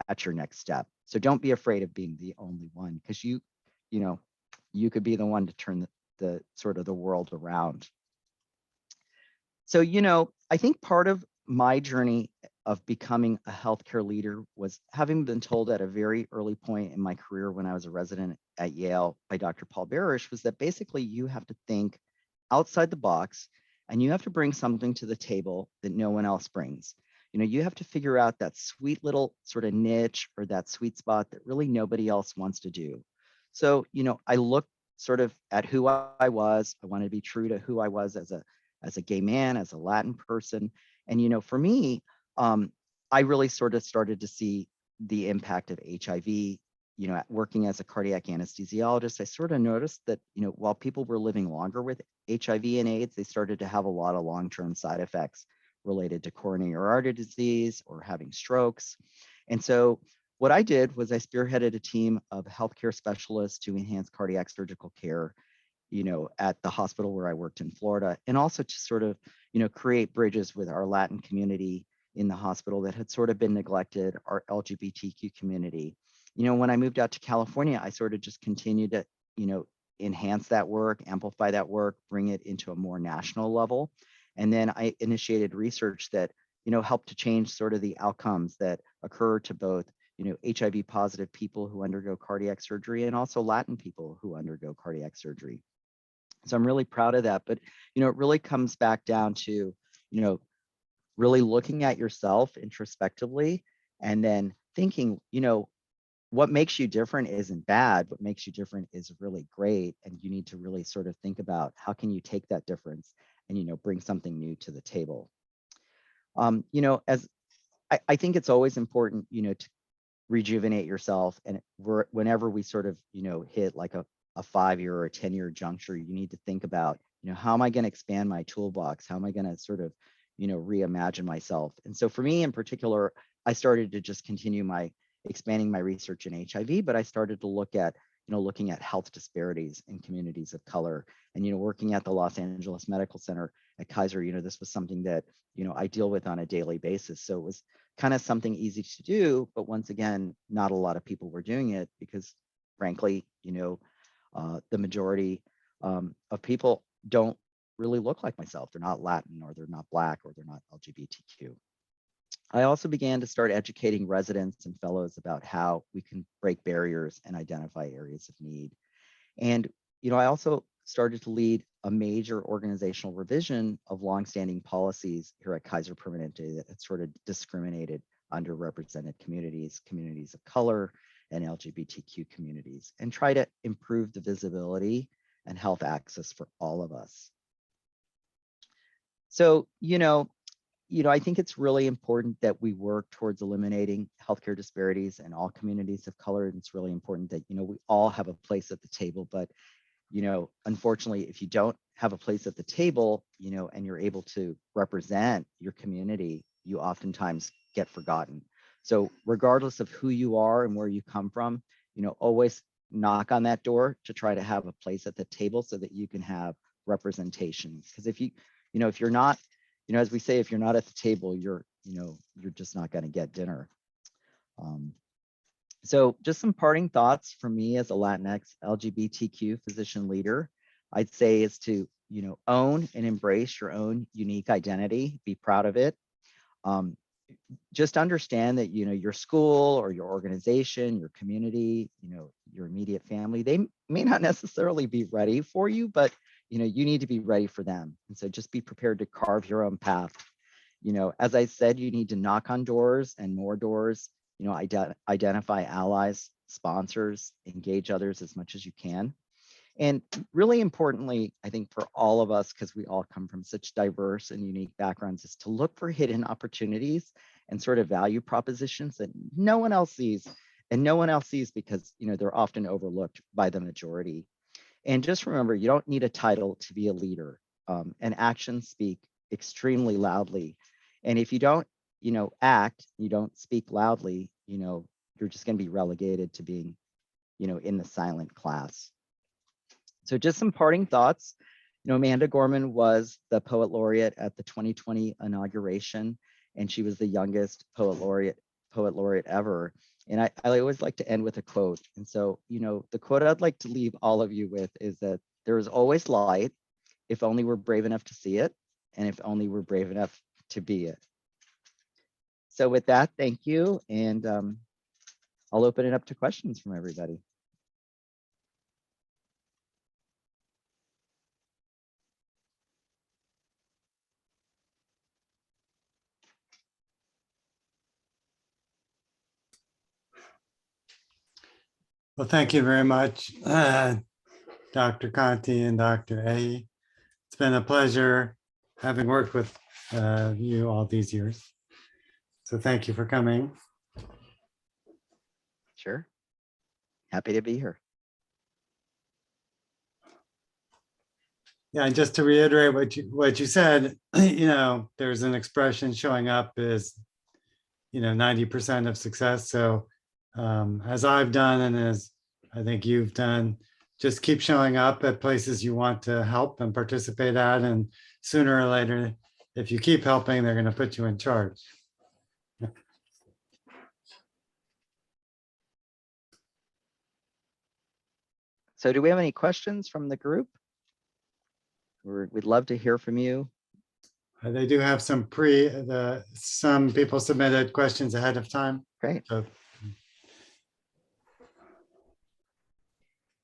at your next step. So don't be afraid of being the only one, because you could be the one to turn the sort of the world around. So, I think part of my journey of becoming a healthcare leader was having been told at a very early point in my career when I was a resident at Yale by Dr. Paul Barish was that basically you have to think outside the box and you have to bring something to the table that no one else brings. You have to figure out that sweet little sort of niche or that sweet spot that really nobody else wants to do. So, I looked sort of at who I was. I wanted to be true to who I was as a gay man, as a Latin person. And, for me, I really sort of started to see the impact of HIV, working as a cardiac anesthesiologist. I sort of noticed that, while people were living longer with HIV and AIDS, they started to have a lot of long-term side effects related to coronary artery disease or having strokes. And so what I did was I spearheaded a team of healthcare specialists to enhance cardiac surgical care, at the hospital where I worked in Florida, and also to sort of, create bridges with our Latin community in the hospital that had sort of been neglected, our LGBTQ community. When I moved out to California, I sort of just continued to, enhance that work, amplify that work, bring it into a more national level. And then I initiated research that, helped to change sort of the outcomes that occur to both, HIV positive people who undergo cardiac surgery and also Latin people who undergo cardiac surgery. So I'm really proud of that. But, it really comes back down to, really looking at yourself introspectively and then thinking, what makes you different isn't bad. What makes you different is really great. And you need to really sort of think about how can you take that difference and, bring something new to the table. As I think it's always important, to rejuvenate yourself. And whenever we sort of, hit like a 5-year or a 10-year juncture, you need to think about, how am I going to expand my toolbox? How am I going to sort of, reimagine myself? And so for me in particular, I started to just continue expanding my research in HIV, but I started to look at, looking at health disparities in communities of color. And, working at the Los Angeles Medical Center at Kaiser, this was something that, I deal with on a daily basis. So it was kind of something easy to do, but once again, not a lot of people were doing it because frankly, the majority of people don't really look like myself. They're not Latin, or they're not Black, or they're not LGBTQ. I also began to start educating residents and fellows about how we can break barriers and identify areas of need. And, I also started to lead a major organizational revision of longstanding policies here at Kaiser Permanente that had sort of discriminated underrepresented communities, communities of color, and LGBTQ communities, and try to improve the visibility and health access for all of us. So, I think it's really important that we work towards eliminating healthcare disparities in all communities of color. And it's really important that, we all have a place at the table. But, unfortunately, if you don't have a place at the table, and you're able to represent your community, you oftentimes get forgotten. So regardless of who you are and where you come from, always knock on that door to try to have a place at the table so that you can have representation. Because if if you're not, as we say, if you're not at the table, you're just not going to get dinner. So just some parting thoughts from me as a Latinx LGBTQ physician leader, I'd say is to, own and embrace your own unique identity, be proud of it. Just understand that, your school or your organization, your community, your immediate family, they may not necessarily be ready for you, but, you need to be ready for them. And so just be prepared to carve your own path. As I said, you need to knock on doors and more doors, identify allies, sponsors, engage others as much as you can. And really importantly, I think for all of us, because we all come from such diverse and unique backgrounds, is to look for hidden opportunities and sort of value propositions that no one else sees. And no one else sees because, they're often overlooked by the majority. And just remember, you don't need a title to be a leader. And actions speak extremely loudly. And if you don't, act, you don't speak loudly, you're just going to be relegated to being, in the silent class. So just some parting thoughts. Amanda Gorman was the poet laureate at the 2020 inauguration, and she was the youngest poet laureate ever. And I always like to end with a quote. And so, the quote I'd like to leave all of you with is that there is always light if only we're brave enough to see it, and if only we're brave enough to be it. So with that, thank you. And I'll open it up to questions from everybody. Well, thank you very much, Dr. Conti and Dr. A. It's been a pleasure having worked with you all these years. So thank you for coming. Sure. Happy to be here. Yeah, and just to reiterate what you said, there's an expression showing up is, 90% of success. So as I've done and as I think you've done, just keep showing up at places you want to help and participate at. And sooner or later, if you keep helping, they're going to put you in charge. So do we have any questions from the group? We'd love to hear from you. They do have some some people submitted questions ahead of time. Great. So,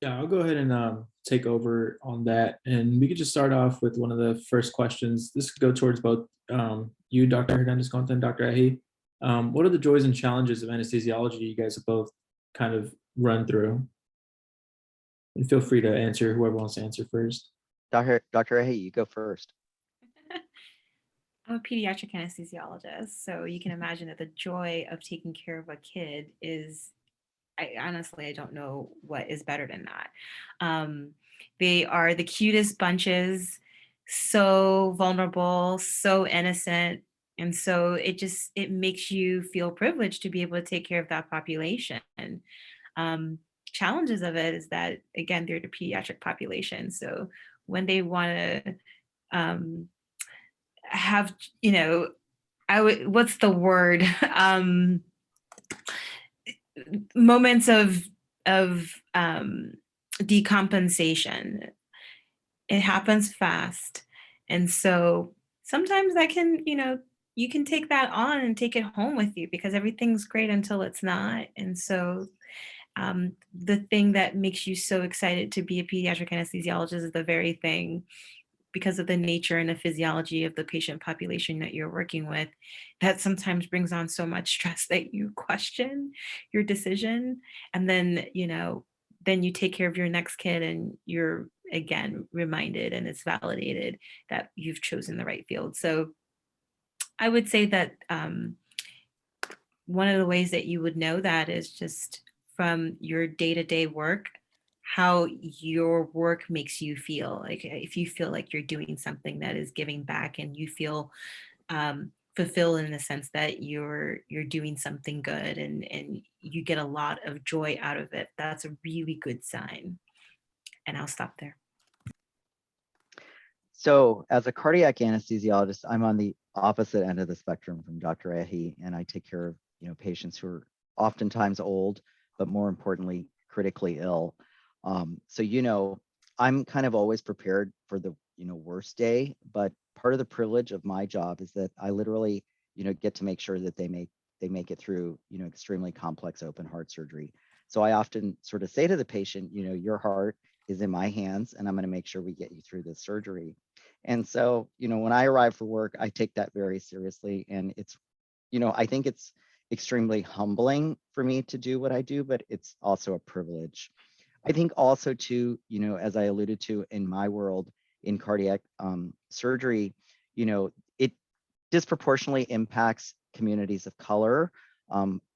yeah, I'll go ahead and take over on that. And we could just start off with one of the first questions. This could go towards both you, Dr. Hernandez and Dr. Ahi. What are the joys and challenges of anesthesiology you guys have both kind of run through? And feel free to answer, whoever wants to answer first. Dr. Ahi, you go first. I'm a pediatric anesthesiologist, so you can imagine that the joy of taking care of a kid is, I honestly, I don't know what is better than that. They are the cutest bunches, so vulnerable, so innocent. And so it makes you feel privileged to be able to take care of that population. Um, Challenges of it is that, again, they're the pediatric population. So when they want to um, have, what's the word? Moments of decompensation. It happens fast. And so sometimes that can, you can take that on and take it home with you because everything's great until it's not. And so the thing that makes you so excited to be a pediatric anesthesiologist is the very thing, because of the nature and the physiology of the patient population that you're working with, that sometimes brings on so much stress that you question your decision. And then, then you take care of your next kid and you're again reminded and it's validated that you've chosen the right field. So I would say that one of the ways that you would know that is just from your day-to-day work, how your work makes you feel. Like if you feel like you're doing something that is giving back and you feel fulfilled in the sense that you're doing something good and you get a lot of joy out of it, that's a really good sign. And I'll stop there. So as a cardiac anesthesiologist, I'm on the opposite end of the spectrum from Dr. Ehi, and I take care of patients who are oftentimes old, but more importantly, critically ill. So I'm kind of always prepared for the worst day, but part of the privilege of my job is that I literally get to make sure that they make it through extremely complex open heart surgery. So I often sort of say to the patient, your heart is in my hands and I'm going to make sure we get you through this surgery. And so, when I arrive for work, I take that very seriously. And it's, I think it's extremely humbling for me to do what I do, but it's also a privilege. I think also too, as I alluded to in my world in cardiac surgery, it disproportionately impacts communities of color,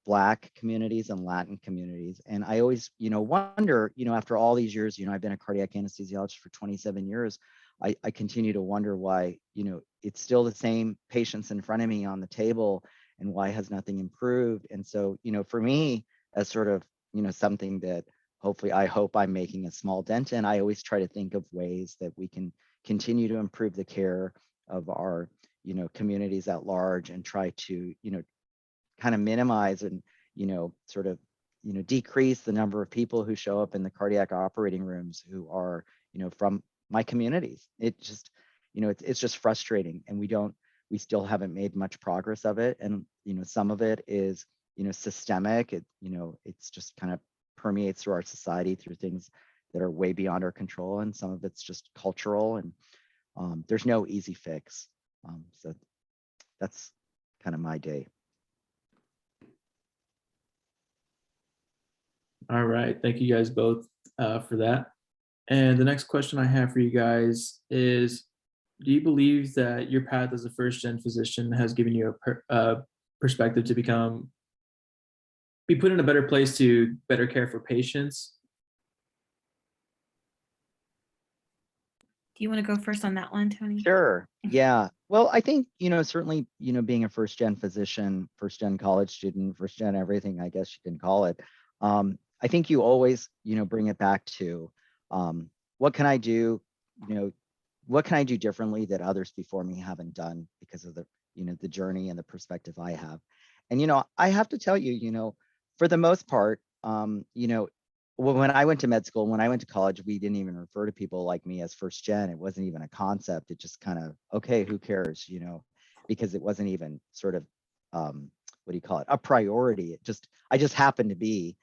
Black communities and Latin communities. And I always, wonder, after all these years, I've been a cardiac anesthesiologist for 27 years, I continue to wonder why, it's still the same patients in front of me on the table and why has nothing improved. And so, for me, as sort of, something that hopefully I hope I'm making a small dent in, I always try to think of ways that we can continue to improve the care of our, communities at large and try to, kind of minimize and, sort of, decrease the number of people who show up in the cardiac operating rooms who are, from my communities. It just, it's just frustrating, and we still haven't made much progress of it. And, some of it is, systemic. It's just kind of permeates through our society through things that are way beyond our control. And some of it's just cultural, and there's no easy fix. So that's kind of my day. All right, thank you guys both for that. And the next question I have for you guys is, do you believe that your path as a first-gen physician has given you a perspective to be put in a better place to better care for patients? Do you want to go first on that one, Tony? Sure. Yeah. Well, I think, certainly, being a first-gen physician, first-gen college student, first-gen everything, I guess you can call it. I think you always, bring it back to what can I do, what can I do differently that others before me haven't done because of the, the journey and the perspective I have. And, I have to tell you, for the most part, when I went to med school, when I went to college, we didn't even refer to people like me as first gen. It wasn't even a concept. It just kind of, okay, who cares, because it wasn't even sort of, what do you call it, a priority. I just happened to be,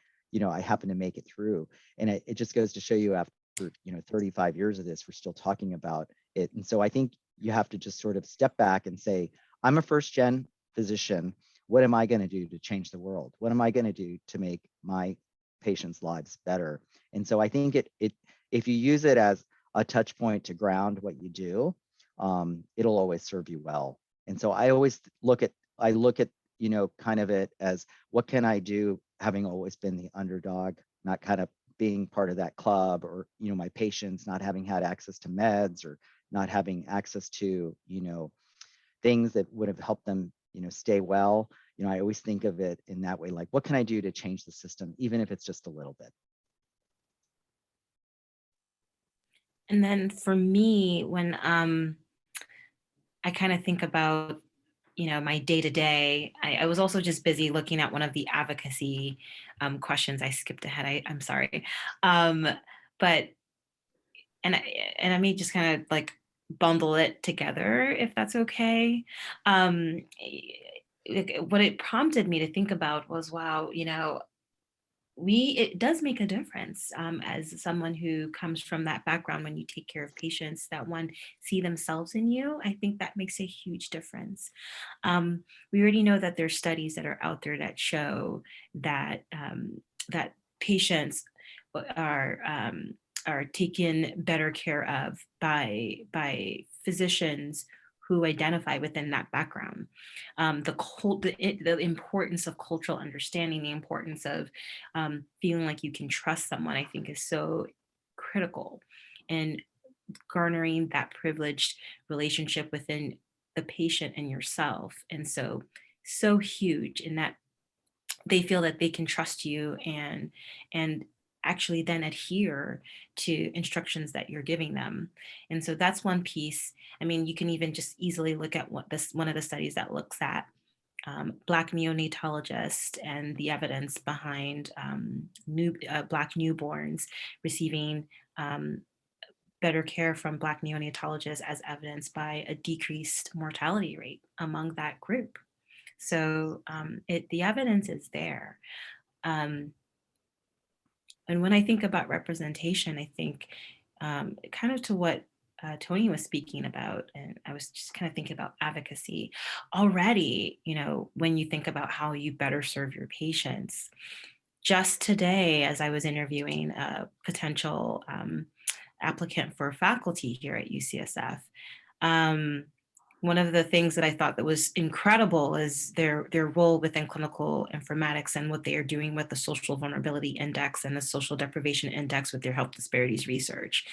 I happened to make it through. And it just goes to show you after, 35 years of this, we're still talking about it. And so I think you have to just sort of step back and say, I'm a first gen physician. What am I going to do to change the world? What am I going to do to make my patients' lives better? And so I think if you use it as a touch point to ground what you do, it'll always serve you well. And so I always look at, you know, kind of it as, what can I do, having always been the underdog, not kind of being part of that club, or, you know, my patients not having had access to meds, or not having access to, you know, things that would have helped them, you know, stay well. You know, I always think of it in that way, like, what can I do to change the system, even if it's just a little bit. And then for me, when I kind of think about, you know, my day to day, I was also just busy looking at one of the advocacy questions. I skipped ahead. I'm sorry. But and I may just kind of like bundle it together, if that's okay. What it prompted me to think about was, wow, you know, it does make a difference, as someone who comes from that background. When you take care of patients that one see themselves in you, I think that makes a huge difference. We already know that there's studies that are out there that show that that patients are are taken better care of by physicians who identify within that background. The importance of cultural understanding, the importance of feeling like you can trust someone, I think is so critical in garnering that privileged relationship within the patient and yourself. And so huge in that they feel that they can trust you and actually then adhere to instructions that you're giving them. And so that's one piece. I mean, you can even just easily look at one of the studies that looks at Black neonatologists and the evidence behind Black newborns receiving better care from Black neonatologists, as evidenced by a decreased mortality rate among that group. So the evidence is there. And when I think about representation, I think kind of to what Tony was speaking about, and I was just kind of thinking about advocacy already. You know, when you think about how you better serve your patients, just today, as I was interviewing a potential applicant for faculty here at UCSF, one of the things that I thought that was incredible is their role within clinical informatics and what they are doing with the social vulnerability index and the social deprivation index with their health disparities research,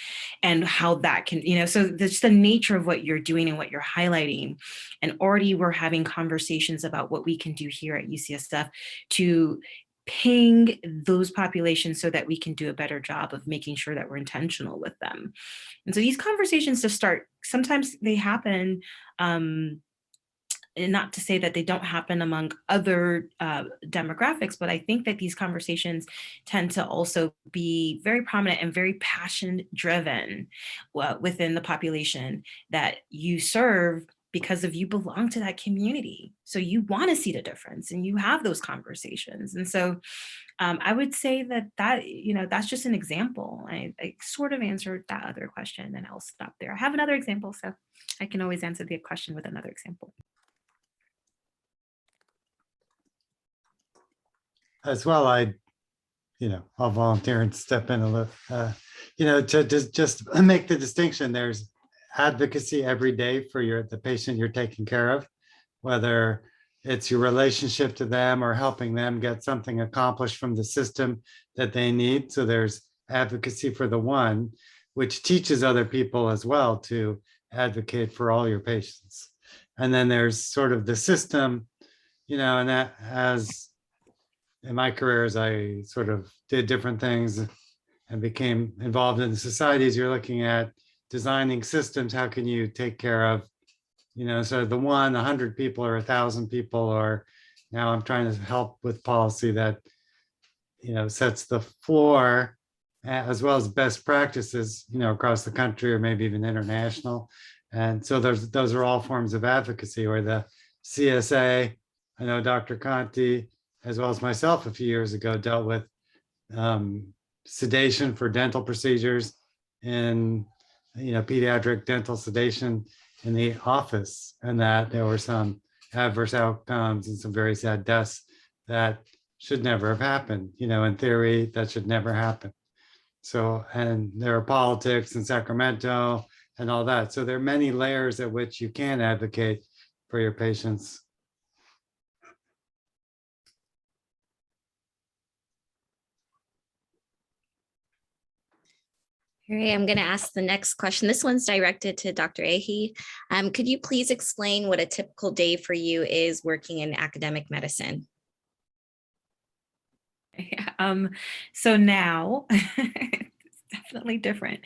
and how that can, you know, so just the nature of what you're doing and what you're highlighting. And already we're having conversations about what we can do here at UCSF to ping those populations so that we can do a better job of making sure that we're intentional with them. And so these conversations just start, sometimes they happen, and not to say that they don't happen among other demographics, but I think that these conversations tend to also be very prominent and very passion driven within the population that you serve, because of you belong to that community. So you want to see the difference and you have those conversations. And so I would say that, you know, that's just an example. I sort of answered that other question, and I'll stop there. I have another example, so I can always answer the question with another example. As well, I'll volunteer and step in a little, to just make the distinction. There's advocacy every day for the patient you're taking care of, whether it's your relationship to them or helping them get something accomplished from the system that they need. So there's advocacy for the one, which teaches other people as well to advocate for all your patients. And then there's sort of the system, and that has, in my career, as I sort of did different things and became involved in the societies, you're looking at designing systems. How can you take care of, so the 100 people or 1,000 people, or now I'm trying to help with policy that, sets the floor as well as best practices, across the country or maybe even international. And so those are all forms of advocacy. Or the CSA, I know Dr. Conti, as well as myself a few years ago, dealt with sedation for dental procedures and, pediatric dental sedation in the office, and that there were some adverse outcomes and some very sad deaths that should never have happened. In theory, that should never happen. So, and there are politics in Sacramento and all that. So there are many layers at which you can advocate for your patients. All right, I'm going to ask the next question. This one's directed to Dr. Ahi. Could you please explain what a typical day for you is working in academic medicine? So now it's definitely different.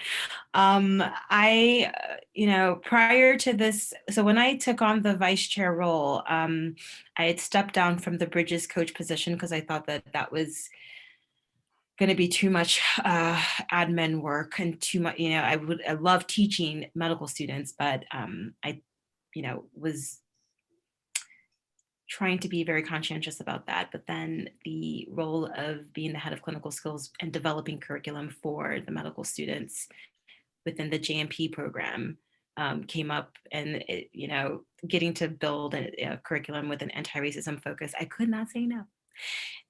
Prior to this, so when I took on the vice chair role, I had stepped down from the Bridges coach position because I thought that was going to be too much admin work and too much, I love teaching medical students, but I was trying to be very conscientious about that. But then the role of being the head of clinical skills and developing curriculum for the medical students within the JMP program came up, and getting to build a curriculum with an anti-racism focus, I could not say no.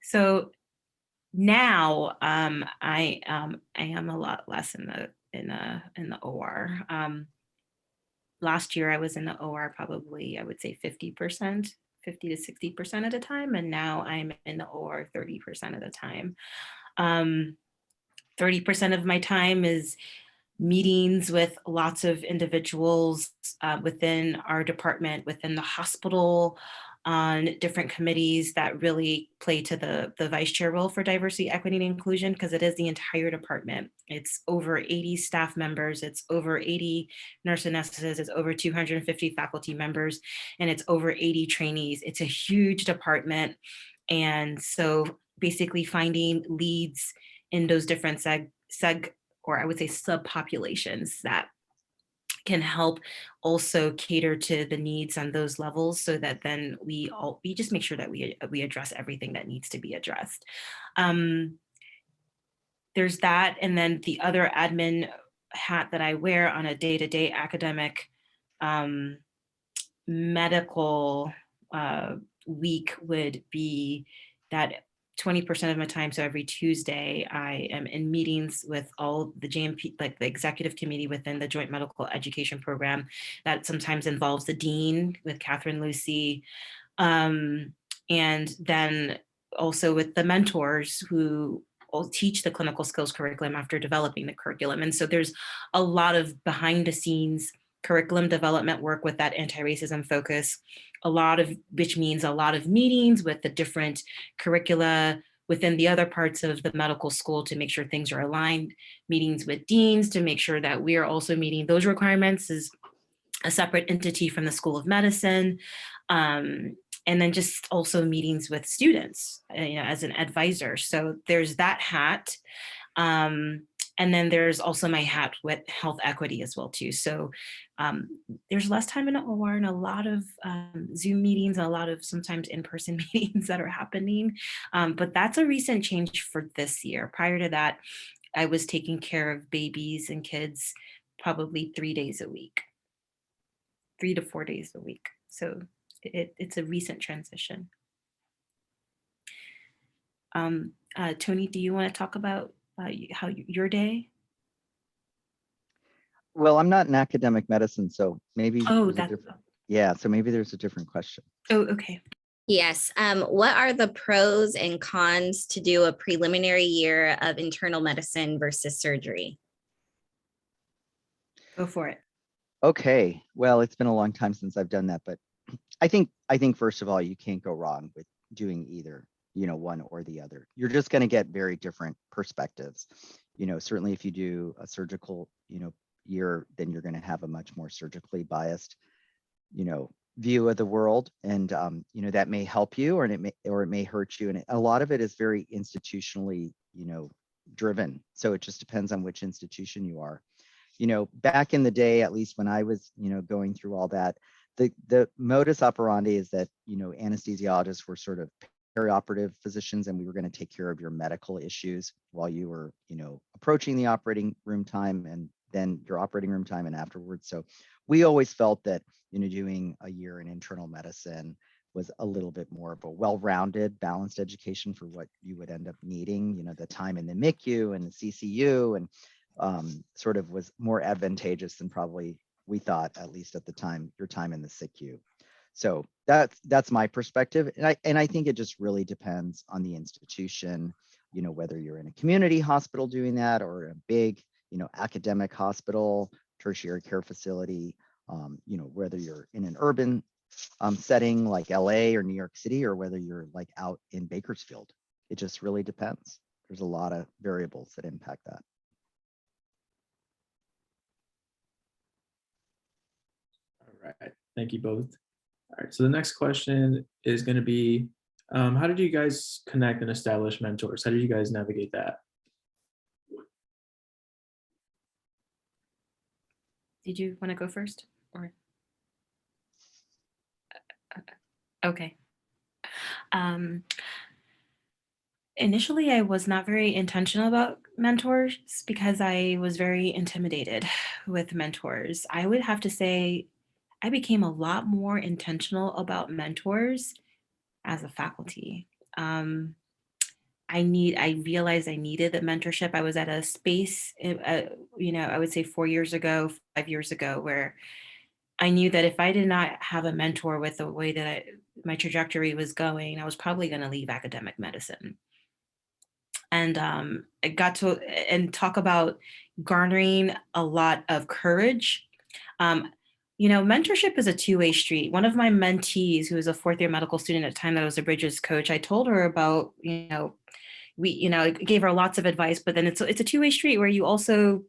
So now I am a lot less in the OR. Last year I was in the OR probably, I would say 50%, 50 to 60% of the time, and now I'm in the OR 30% of the time. 30% of my time is meetings with lots of individuals within our department, within the hospital, on different committees that really play to the vice chair role for diversity, equity, and inclusion, because it is the entire department. It's over 80 staff members, it's over 80 nurse anesthetists, it's over 250 faculty members, and it's over 80 trainees. It's a huge department. And so basically finding leads in those different or I would say subpopulations that can help also cater to the needs on those levels, so that then we just make sure that we address everything that needs to be addressed. There's that, and then the other admin hat that I wear on a day-to-day academic medical week would be that 20% of my time, so every Tuesday, I am in meetings with all the JMP, like the executive committee within the Joint Medical Education Program. That sometimes involves the dean with Catherine Lucy, and then also with the mentors who will teach the clinical skills curriculum after developing the curriculum. And so there's a lot of behind the scenes curriculum development work with that anti-racism focus, which means a lot of meetings with the different curricula within the other parts of the medical school to make sure things are aligned, meetings with deans to make sure that we are also meeting those requirements as a separate entity from the School of Medicine. And then just also meetings with students, as an advisor. So there's that hat. And then there's also my hat with health equity as well too. So there's less time in the OR and a lot of Zoom meetings, and a lot of sometimes in-person meetings that are happening. But that's a recent change for this year. Prior to that, I was taking care of babies and kids probably 3 days a week, 3 to 4 days a week. So it's a recent transition. Tony, do you want to talk about how your day? Well, I'm not in academic medicine, so maybe Oh, there's a different, yeah, so maybe there's a different question. Oh, okay. Yes. What are the pros and cons to do a preliminary year of internal medicine versus surgery? Go for it. Okay, well, it's been a long time since I've done that, but I think first of all, you can't go wrong with doing either, one or the other. You're just going to get very different perspectives. Certainly if you do a surgical, year, then you're going to have a much more surgically biased, view of the world, and that may help you, or it may hurt you, and a lot of it is very institutionally, driven. So it just depends on which institution you are. Back in the day, at least when I was, going through all that, the modus operandi is that, anesthesiologists were sort of perioperative physicians, and we were going to take care of your medical issues while you were, approaching the operating room time, and then your operating room time and afterwards. So we always felt that, doing a year in internal medicine was a little bit more of a well-rounded, balanced education for what you would end up needing, the time in the MICU and the CCU, and sort of was more advantageous than probably we thought, at least at the time, your time in the SICU. So that's my perspective. And I think it just really depends on the institution, you know, whether you're in a community hospital doing that or a big, you know, academic hospital, tertiary care facility, you know, whether you're in an urban setting like LA or New York City, or whether you're like out in Bakersfield. It just really depends. There's a lot of variables that impact that. All right, thank you both. All right, so the next question is going to be, how did you guys connect and establish mentors? How did you guys navigate that? Did you want to go first? Or okay. Initially, I was not very intentional about mentors because I was very intimidated with mentors. I would have to say I became a lot more intentional about mentors as a faculty. I realized I needed the mentorship. I was at a space, you know, I would say 4 years ago, 5 years ago, where I knew that if I did not have a mentor with the way that my trajectory was going, I was probably going to leave academic medicine. And I got to and talk about garnering a lot of courage. You know, mentorship is a two-way street. One of my mentees, who was a fourth-year medical student at the time that I was a Bridges coach, I told her about, you know, gave her lots of advice, but then it's a two-way street where you also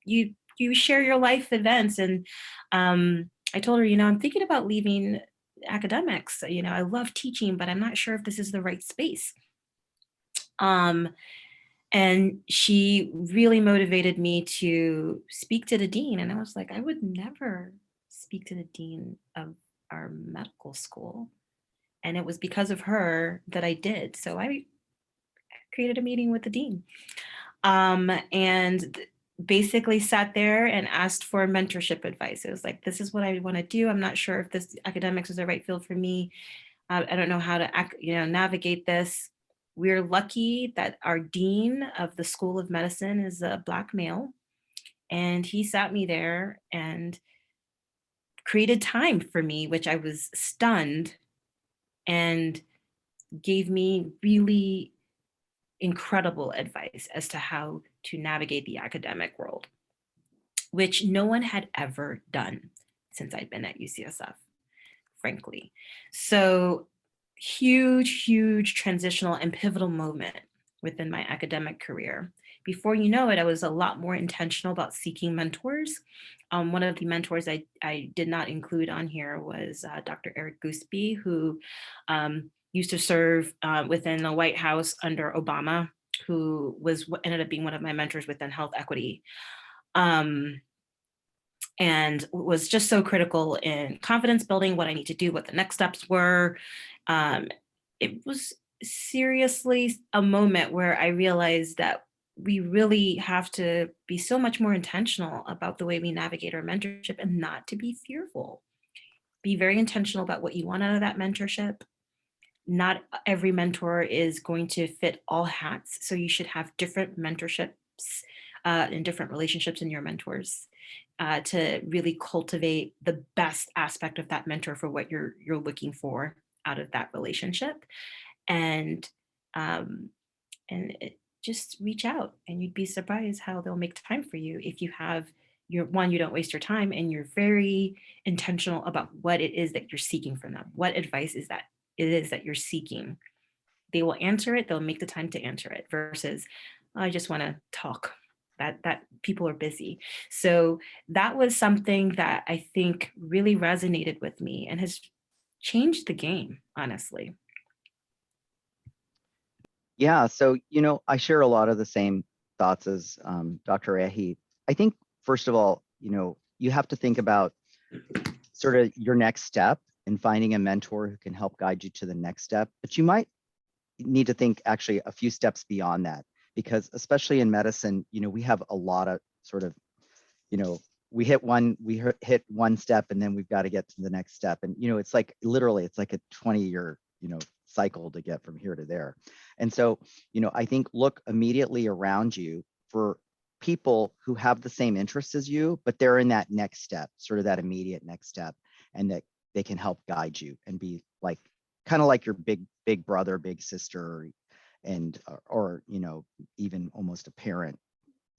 you share your life events. And I told her, you know, I'm thinking about leaving academics. You know, I love teaching, but I'm not sure if this is the right space. And she really motivated me to speak to the dean. And I was like, I would never speak to the dean of our medical school. And it was because of her that I did. So I created a meeting with the dean, and basically sat there and asked for mentorship advice. It was like, this is what I want to do. I'm not sure if this academics is the right field for me. I don't know how to navigate this. We're lucky that our dean of the School of Medicine is a Black male, and he sat me there and created time for me, which I was stunned, and gave me really incredible advice as to how to navigate the academic world, which no one had ever done since I'd been at UCSF, frankly. So huge transitional and pivotal moment within my academic career. Before you know it, I was a lot more intentional about seeking mentors. One of the mentors I did not include on here was Dr. Eric Goosby, who used to serve within the White House under Obama, who ended up being one of my mentors within health equity. And was just so critical in confidence building, what I need to do, what the next steps were. It was seriously a moment where I realized that we really have to be so much more intentional about the way we navigate our mentorship, and not to be fearful. Be very intentional about what you want out of that mentorship. Not every mentor is going to fit all hats. So you should have different mentorships and different relationships in your mentors to really cultivate the best aspect of that mentor for what you're looking for out of that relationship. And just reach out, and you'd be surprised how they'll make time for you if you have you don't waste your time, and you're very intentional about what it is that you're seeking from them. What advice is that it is that you're seeking? They will answer it. They'll make the time to answer it, versus I just want to talk. That people are busy. So that was something that I think really resonated with me and has changed the game, honestly. Yeah, so, you know, I share a lot of the same thoughts as Dr. Ehi. I think, first of all, you know, you have to think about sort of your next step and finding a mentor who can help guide you to the next step. But you might need to think actually a few steps beyond that, because especially in medicine, you know, we have a lot of sort of, you know, we hit one step and then we've got to get to the next step. And, you know, it's like literally, it's like a 20-year, you know, cycle to get from here to there. And so, you know, I think look immediately around you for people who have the same interests as you, but they're in that next step, sort of that immediate next step, and that they can help guide you and be like, kind of like your big brother, big sister, and, or, you know, even almost a parent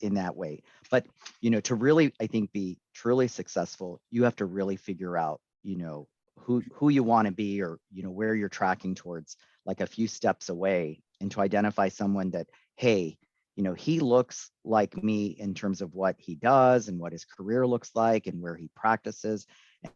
in that way. But, you know, to really, I think, be truly successful, you have to really figure out, you know, who you want to be, or, you know, where you're tracking towards, like a few steps away, and to identify someone that, hey, you know, he looks like me in terms of what he does and what his career looks like and where he practices.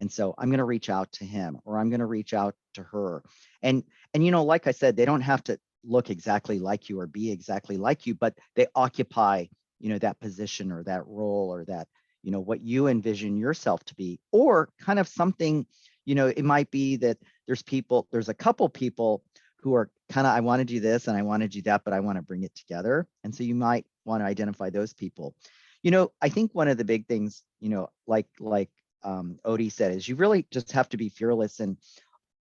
And so I'm going to reach out to him, or I'm going to reach out to her. And, you know, like I said, they don't have to look exactly like you or be exactly like you, but they occupy, you know, that position or that role, or that, you know, what you envision yourself to be, or kind of something, you know, it might be that there's a couple people who are kind of, I want to do this and I want to do that, but I want to bring it together. And so you might want to identify those people. You know, I think one of the big things, you know, like Odie said, is you really just have to be fearless. And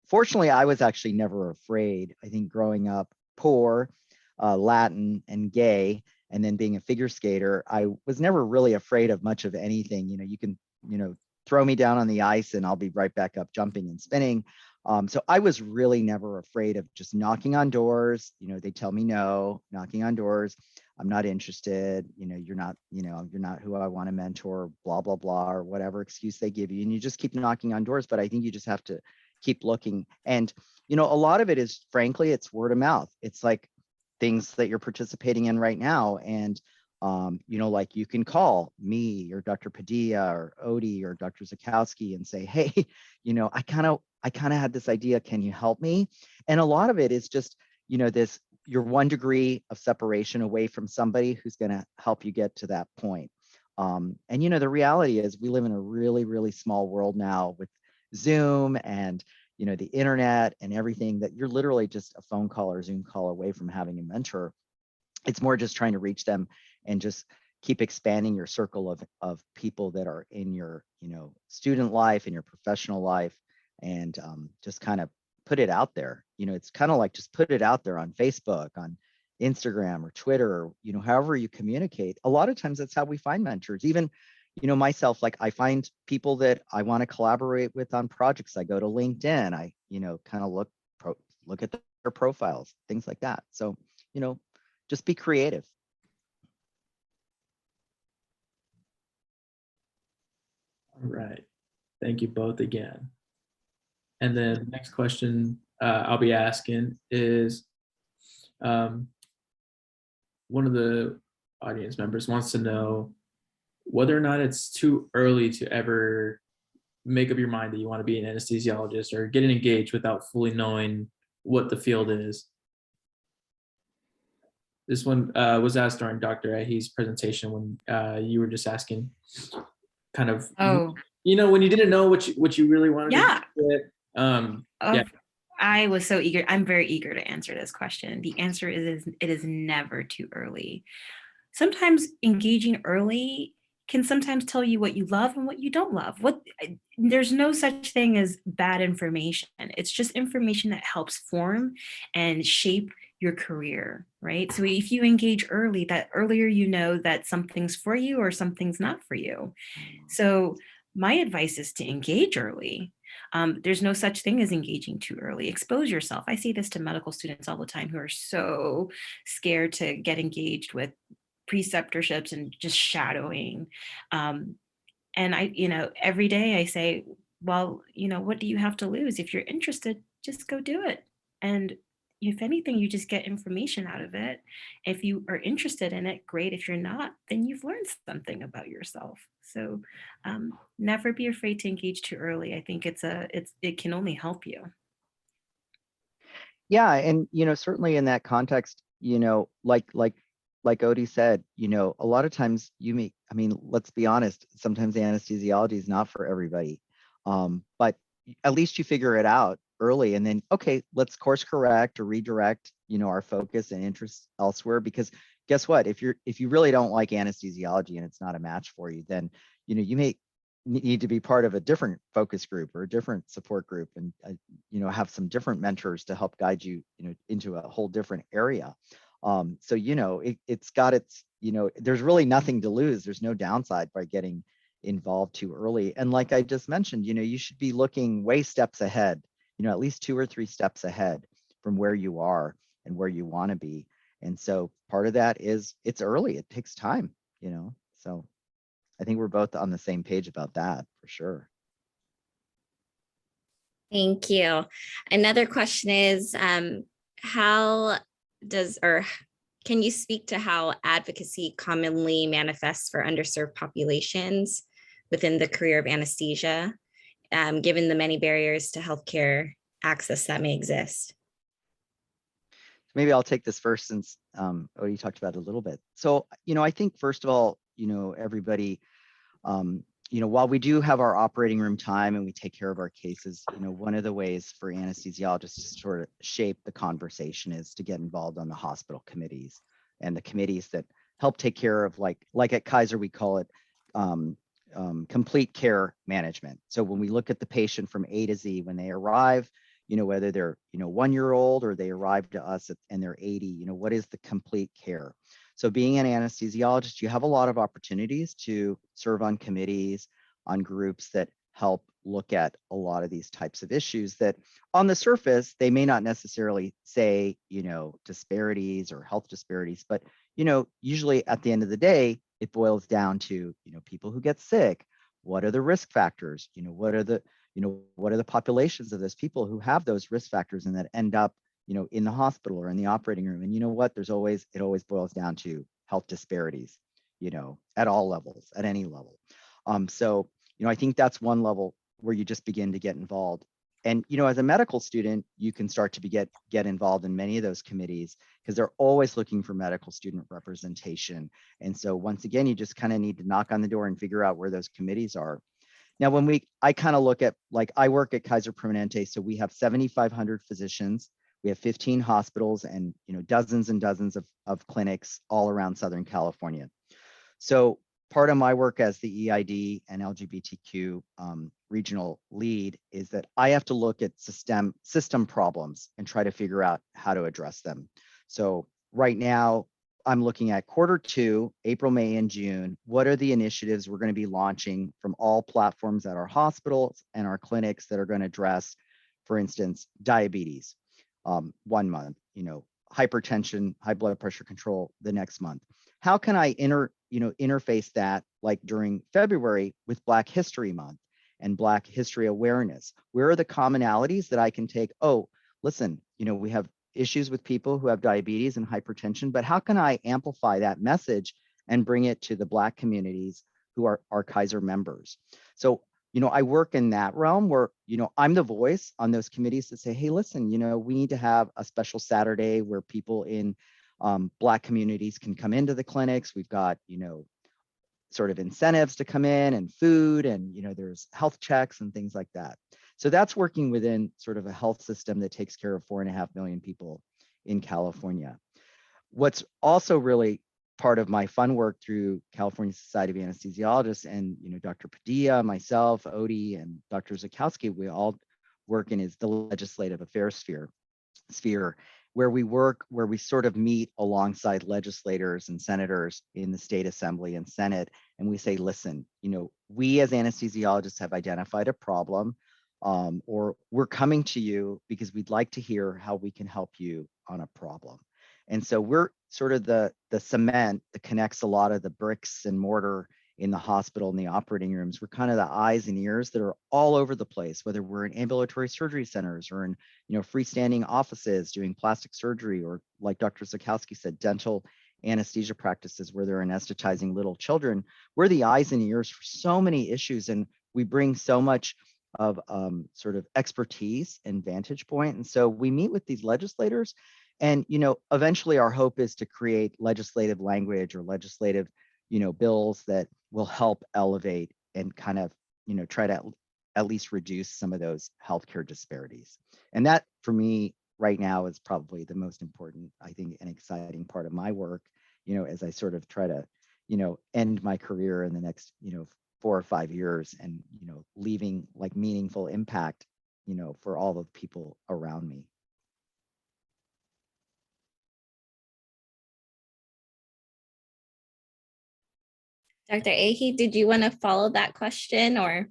fortunately, I was actually never afraid. I think growing up poor, Latin, and gay, and then being a figure skater, I was never really afraid of much of anything. You know, you can, you know, throw me down on the ice and I'll be right back up jumping and spinning. So I was really never afraid of just knocking on doors. You know, they tell me no, knocking on doors. I'm not interested. You know, you're not who I want to mentor, blah, blah, blah, or whatever excuse they give you. And you just keep knocking on doors. But I think you just have to keep looking. And, you know, a lot of it is, frankly, it's word of mouth. It's like things that you're participating in right now. And, you know, like you can call me or Dr. Padilla or Odie or Dr. Zakowski and say, hey, you know, I kind of had this idea. Can you help me? And a lot of it is just, you know, you're 1 degree of separation away from somebody who's going to help you get to that point. And, you know, the reality is we live in a really, really small world now with Zoom and, you know, the internet and everything, that you're literally just a phone call or Zoom call away from having a mentor. It's more just trying to reach them and just keep expanding your circle of people that are in your, you know, student life and your professional life, and just kind of put it out there. You know, it's kind of like just put it out there on Facebook, on Instagram or Twitter, or, you know, however you communicate. A lot of times that's how we find mentors. Even, you know, myself, like I find people that I want to collaborate with on projects. I go to LinkedIn, I, you know, kind of look at their profiles, things like that. So, you know, just be creative. All right. Thank you both again. And then the next question I'll be asking is, one of the audience members wants to know whether or not it's too early to ever make up your mind that you want to be an anesthesiologist or get engaged without fully knowing what the field is. This one was asked during Dr. Ahi's presentation when you were just asking kind of, you know, when you didn't know what you really wanted to do. Yeah. I was so eager. I'm very eager to answer this question. The answer is it is never too early. Sometimes engaging early can sometimes tell you what you love and what you don't love. There's no such thing as bad information. It's just information that helps form and shape your career, right? So if you engage early, that earlier you know that something's for you or something's not for you. So my advice is to engage early. There's no such thing as engaging too early. Expose yourself. I say this to medical students all the time who are so scared to get engaged with preceptorships and just shadowing. And I, you know, every day I say, well, you know, what do you have to lose? If you're interested, just go do it. And if anything, you just get information out of it. If you are interested in it, great. If you're not, then you've learned something about yourself. So never be afraid to engage too early. I think it can only help you. Yeah, and you know, certainly in that context, you know, like Odie said, you know, a lot of times I mean, let's be honest, sometimes anesthesiology is not for everybody. But at least you figure it out early, and then, okay, let's course correct or redirect, you know, our focus and interest elsewhere. Because guess what? If you really don't like anesthesiology and it's not a match for you, then, you know, you may need to be part of a different focus group or a different support group, and you know, have some different mentors to help guide you, you know, into a whole different area. So, you know, it's got its, you know, there's really nothing to lose. There's no downside by getting involved too early. And like I just mentioned, you should be looking way steps ahead, at least 2 or 3 steps ahead from where you are and where you want to be. And so part of that is it's early, it takes time, so I think we're both on the same page about that for sure. Thank you. Another question is, how does, or can you speak to how advocacy commonly manifests for underserved populations within the career of anesthesia, given the many barriers to healthcare access that may exist? Maybe I'll take this first since Odie talked about it a little bit. So, I think first of all, everybody, while we do have our operating room time and we take care of our cases, one of the ways for anesthesiologists to sort of shape the conversation is to get involved on the hospital committees and the committees that help take care of like at Kaiser, we call it complete care management. So when we look at the patient from A to Z, when they arrive, whether they're, 1-year-old or they arrive to us and they're 80, what is the complete care? So being an anesthesiologist, you have a lot of opportunities to serve on committees, on groups that help look at a lot of these types of issues that on the surface, they may not necessarily say, disparities or health disparities, but, usually at the end of the day, it boils down to, people who get sick. What are the risk factors? What are the populations of those people who have those risk factors and that end up in the hospital or in the operating room? And it always boils down to health disparities, at all levels, at any level. So, I think that's one level where you just begin to get involved. And, as a medical student, you can start to get involved in many of those committees because they're always looking for medical student representation. And so once again, you just kind of need to knock on the door and figure out where those committees are. Now, I kind of look at, I work at Kaiser Permanente, so we have 7,500 physicians. We have 15 hospitals and, dozens and dozens of clinics all around Southern California. So part of my work as the EID and LGBTQ regional lead is that I have to look at system problems and try to figure out how to address them. So right now, I'm looking at Q2, April, May, and June. What are the initiatives we're going to be launching from all platforms at our hospitals and our clinics that are going to address, for instance, diabetes 1 month, hypertension, high blood pressure control the next month? How can I interface that like during February with Black History Month and Black History Awareness? Where are the commonalities that I can take? Oh, listen, we have issues with people who have diabetes and hypertension, but how can I amplify that message and bring it to the Black communities who are Kaiser members? So, I work in that realm where, I'm the voice on those committees to say, hey, listen, we need to have a special Saturday where people in Black communities can come into the clinics. We've got, sort of incentives to come in and food and, there's health checks and things like that. So that's working within sort of a health system that takes care of 4.5 million people in California. What's also really part of my fun work through California Society of Anesthesiologists and, Dr. Padilla, myself, Odie, and Dr. Zakowski, we all work in is the legislative affairs sphere, where we sort of meet alongside legislators and senators in the state assembly and Senate. And we say, listen, we as anesthesiologists have identified a problem, or we're coming to you because we'd like to hear how we can help you on a problem. And so we're sort of the cement that connects a lot of the bricks and mortar in the hospital and the operating rooms. We're kind of the eyes and ears that are all over the place, whether we're in ambulatory surgery centers or in, freestanding offices doing plastic surgery, or like Dr. Zakowski said, dental anesthesia practices where they're anesthetizing little children. We're the eyes and ears for so many issues, and we bring so much of sort of expertise and vantage point. And so we meet with these legislators, and eventually our hope is to create legislative language or legislative bills that will help elevate and kind of try to at least reduce some of those healthcare disparities. And that for me right now is probably the most important, I think, and exciting part of my work, as I sort of try to end my career in the next 4 or 5 years and leaving like meaningful impact for all the people around me. Dr. Ahe, did you want to follow that question or?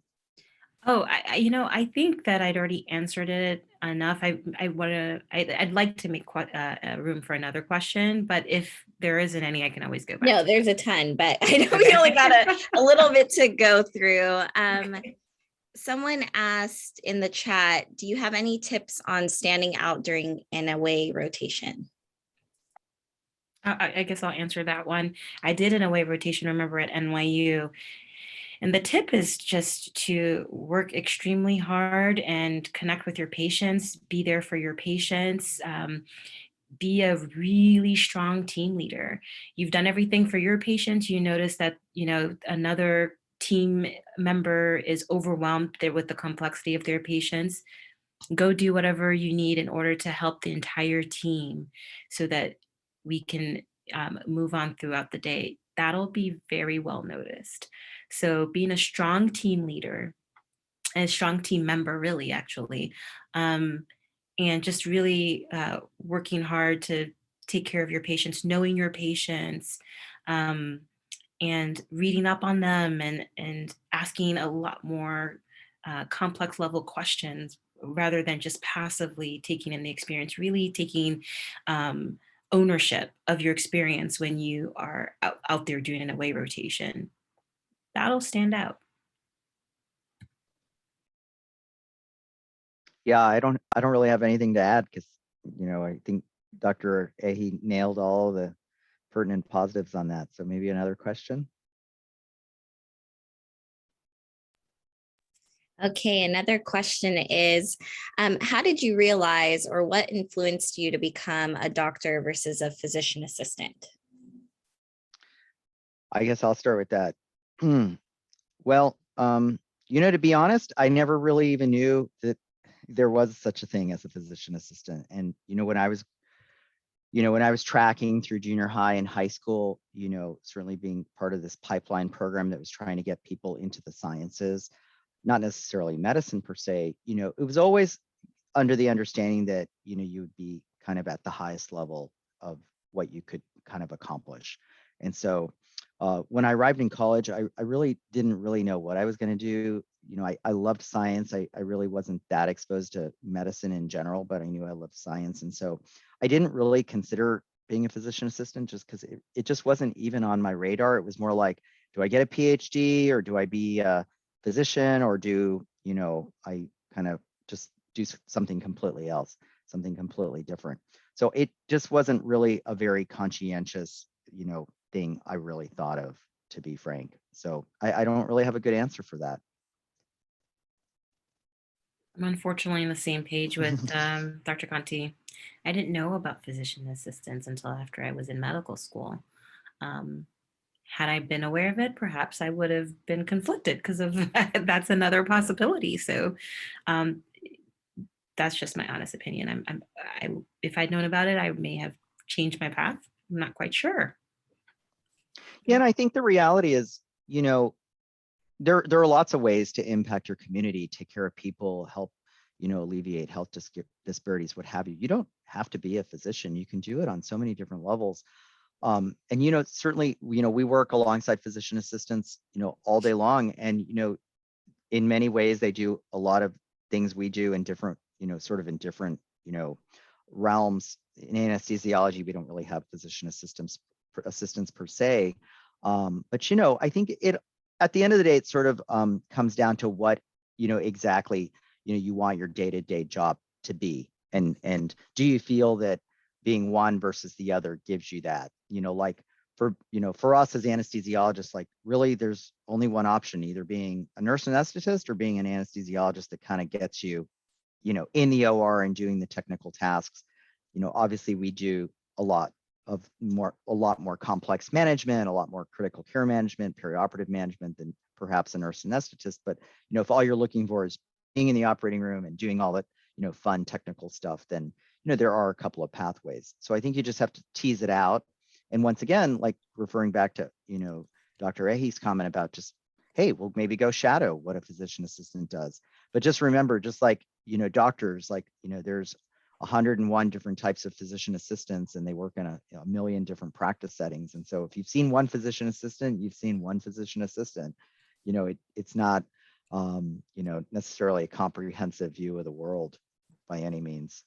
Oh, I think that I'd already answered it enough. I'd like to make room for another question, but if there isn't any, I can always go back. No, to there's that. a ton, but I know we only got a little bit to go through. Someone asked in the chat, do you have any tips on standing out during an away rotation? I guess I'll answer that one. I did an away rotation, remember, at NYU. And the tip is just to work extremely hard and connect with your patients, be there for your patients, be a really strong team leader. You've done everything for your patients. You notice that, another team member is overwhelmed with the complexity of their patients. Go do whatever you need in order to help the entire team so that we can move on throughout the day. That'll be very well noticed. So being a strong team leader, a strong team member, really, actually, and just really working hard to take care of your patients, knowing your patients, and reading up on them and asking a lot more complex level questions rather than just passively taking in the experience, really taking ownership of your experience when you are out there doing an away rotation. That'll stand out. Yeah, I don't really have anything to add because, I think Dr. Ahe nailed all the pertinent positives on that. So maybe another question. Okay, another question is, how did you realize or what influenced you to become a doctor versus a physician assistant? I guess I'll start with that. Well, to be honest, I never really even knew that there was such a thing as a physician assistant. And, when I was tracking through junior high and high school, certainly being part of this pipeline program that was trying to get people into the sciences, not necessarily medicine per se, it was always under the understanding that, you would be kind of at the highest level of what you could kind of accomplish. And so when I arrived in college, I really didn't really know what I was going to do. I loved science. I really wasn't that exposed to medicine in general, but I knew I loved science. And so I didn't really consider being a physician assistant just because it just wasn't even on my radar. It was more like, do I get a PhD or do I be a physician or do, I kind of just do something completely else, something completely different. So it just wasn't really a very conscientious, thing I really thought of, to be frank. So I don't really have a good answer for that. I'm unfortunately on the same page with Dr. Conti. I didn't know about physician assistants until after I was in medical school. Had I been aware of it, perhaps I would have been conflicted because of that's another possibility. So that's just my honest opinion. If I'd known about it, I may have changed my path. I'm not quite sure. Yeah, and I think the reality is, there are lots of ways to impact your community, take care of people, help, alleviate health disparities, what have you. You don't have to be a physician. You can do it on so many different levels. And, certainly, we work alongside physician assistants, all day long. And, in many ways, they do a lot of things we do in different, sort of in different, realms. In anesthesiology, we don't really have physician assistants per se. But, I think at the end of the day, it sort of comes down to what, exactly, you want your day-to-day job to be. And do you feel that being one versus the other gives you that, like for us as anesthesiologists, like really there's only one option, either being a nurse anesthetist or being an anesthesiologist that kind of gets you, in the OR and doing the technical tasks. Obviously we do a lot more complex management, a lot more critical care management, perioperative management than perhaps a nurse anesthetist. But, if all you're looking for is being in the operating room and doing all that, fun technical stuff, then, there are a couple of pathways. So I think you just have to tease it out. And once again, like referring back to, Dr. Ahe's comment about just, hey, well, maybe go shadow what a physician assistant does. But just remember, just like, doctors, like, there's 101 different types of physician assistants, and they work in a million different practice settings. And so if you've seen one physician assistant, you've seen one physician assistant. It's not necessarily a comprehensive view of the world by any means.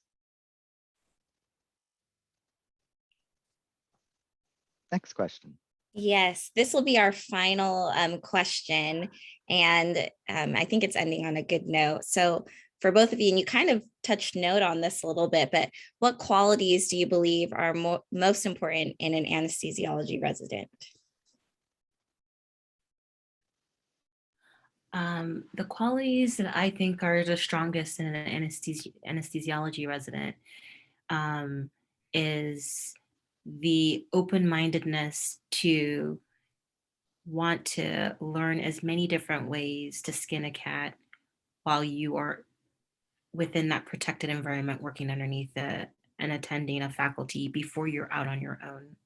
Next question. Yes, this will be our final question. And I think it's ending on a good note. So for both of you, and you kind of touched note on this a little bit, but what qualities do you believe are most important in an anesthesiology resident? The qualities that I think are the strongest in an anesthesiology resident is the open-mindedness to want to learn as many different ways to skin a cat while you are within that protected environment, working underneath and attending a faculty before you're out on your own.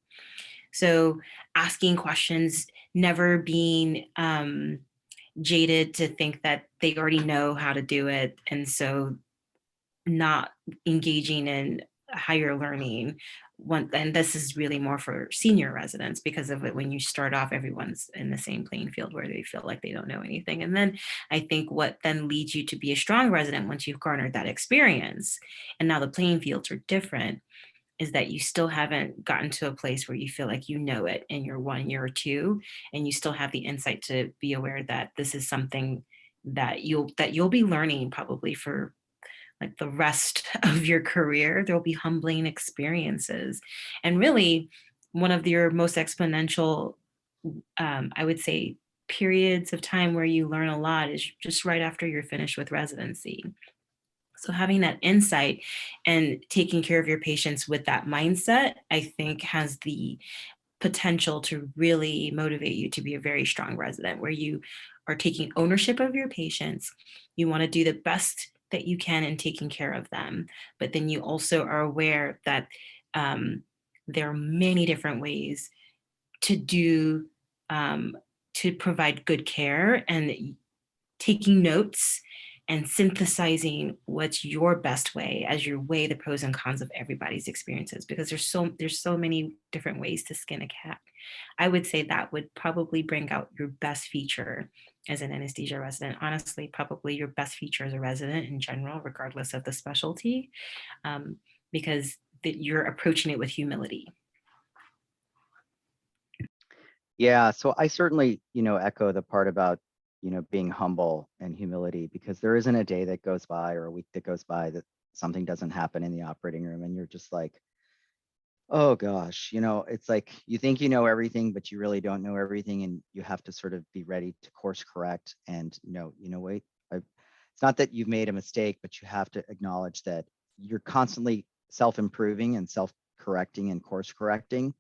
So asking questions, never being jaded to think that they already know how to do it. And so not engaging in higher learning. And this is really more for senior residents because of it. When you start off, everyone's in the same playing field where they feel like they don't know anything. And then I think what then leads you to be a strong resident once you've garnered that experience, and now the playing fields are different, is that you still haven't gotten to a place where you feel like you know it in your 1 year or two, and you still have the insight to be aware that this is something that you'll be learning probably for like the rest of your career. There'll be humbling experiences. And really, one of your most exponential, I would say, periods of time where you learn a lot is just right after you're finished with residency. So having that insight and taking care of your patients with that mindset, I think has the potential to really motivate you to be a very strong resident, where you are taking ownership of your patients. You want to do the best that you can in taking care of them, but then you also are aware that there are many different ways to do to provide good care, and taking notes and synthesizing what's your best way as you weigh the pros and cons of everybody's experiences, because there's so many different ways to skin a cat. I would say that would probably bring out your best feature as an anesthesia resident. Honestly, probably your best feature as a resident in general, regardless of the specialty, because you're approaching it with humility. Yeah, so I certainly, echo the part about, being humble and humility, because there isn't a day that goes by or a week that goes by that something doesn't happen in the operating room and you're just like, oh gosh, it's like you think you know everything, but you really don't know everything, and you have to sort of be ready to course correct. And wait, it's not that you've made a mistake, but you have to acknowledge that you're constantly self-improving and self-correcting and course correcting.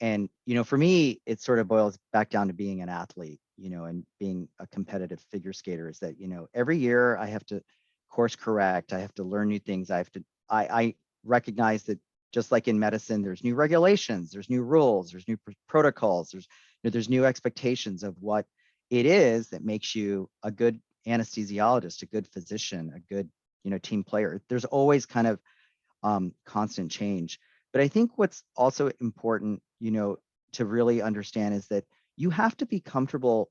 And for me, it sort of boils back down to being an athlete, and being a competitive figure skater, is that every year I have to course correct, I have to learn new things, I recognize that just like in medicine, there's new regulations, there's new rules, there's new protocols, there's new expectations of what it is that makes you a good anesthesiologist, a good physician, a good team player. There's always kind of constant change. But I think what's also important, to really understand is that you have to be comfortable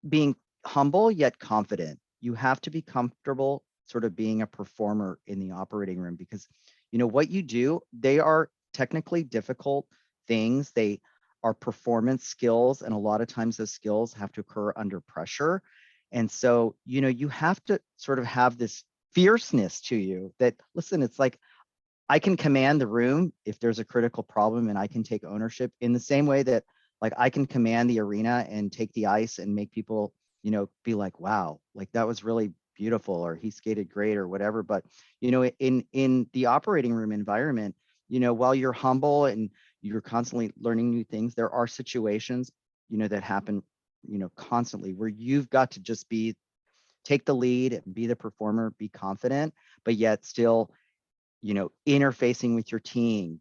being humble yet confident. You have to be comfortable sort of being a performer in the operating room, because what you do, they are technically difficult things. They are performance skills, and a lot of times those skills have to occur under pressure. And so, you have to sort of have this fierceness to you that, listen, it's like, I can command the room if there's a critical problem, and I can take ownership in the same way that, like, I can command the arena and take the ice and make people, be like, wow, like that was really beautiful, or he skated great, or whatever. But, in the operating room environment, while you're humble and you're constantly learning new things, there are situations, that happen, constantly, where you've got to just take the lead and be the performer, be confident, but yet still, interfacing with your team,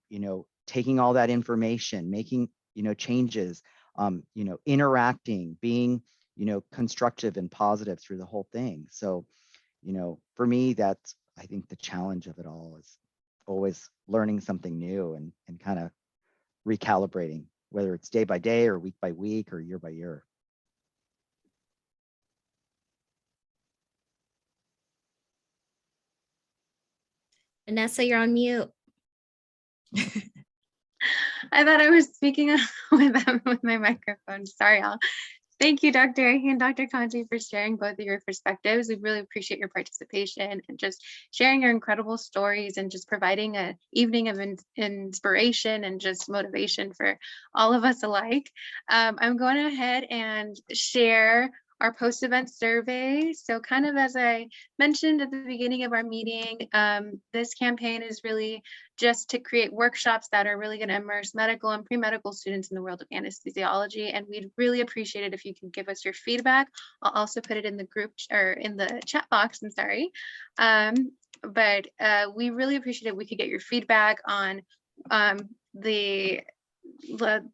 taking all that information, making, changes, interacting, being, constructive and positive through the whole thing. So, for me, that's I think the challenge of it all is always learning something new and kind of recalibrating, whether it's day by day or week by week or year by year. Vanessa, you're on mute. I thought I was speaking with my microphone. Sorry, all. Thank you, Dr. Ahi and Dr. Conti, for sharing both of your perspectives. We really appreciate your participation and just sharing your incredible stories and just providing an evening of inspiration and just motivation for all of us alike. I'm going ahead and share our post-event survey. So kind of as I mentioned at the beginning of our meeting, this campaign is really just to create workshops that are really going to immerse medical and pre-medical students in the world of anesthesiology. And we'd really appreciate it if you can give us your feedback. I'll also put it in the group or in the chat box, I'm sorry. But we really appreciate it if we could get your feedback on the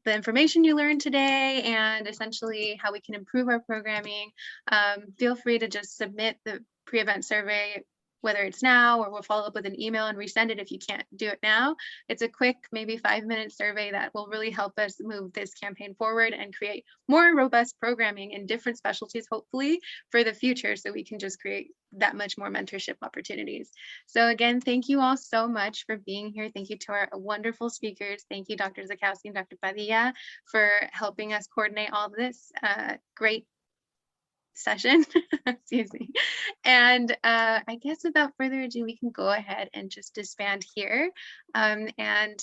information you learned today and essentially how we can improve our programming. Feel free to just submit the pre-event survey, whether it's now or we'll follow up with an email and resend it if you can't do it now. It's a quick, maybe 5-minute survey that will really help us move this campaign forward and create more robust programming in different specialties, hopefully, for the future, so we can just create that much more mentorship opportunities. So again, thank you all so much for being here. Thank you to our wonderful speakers. Thank you, Dr. Zakowski and Dr. Padilla, for helping us coordinate all this great session. Excuse me. And I guess without further ado, we can go ahead and just disband here. And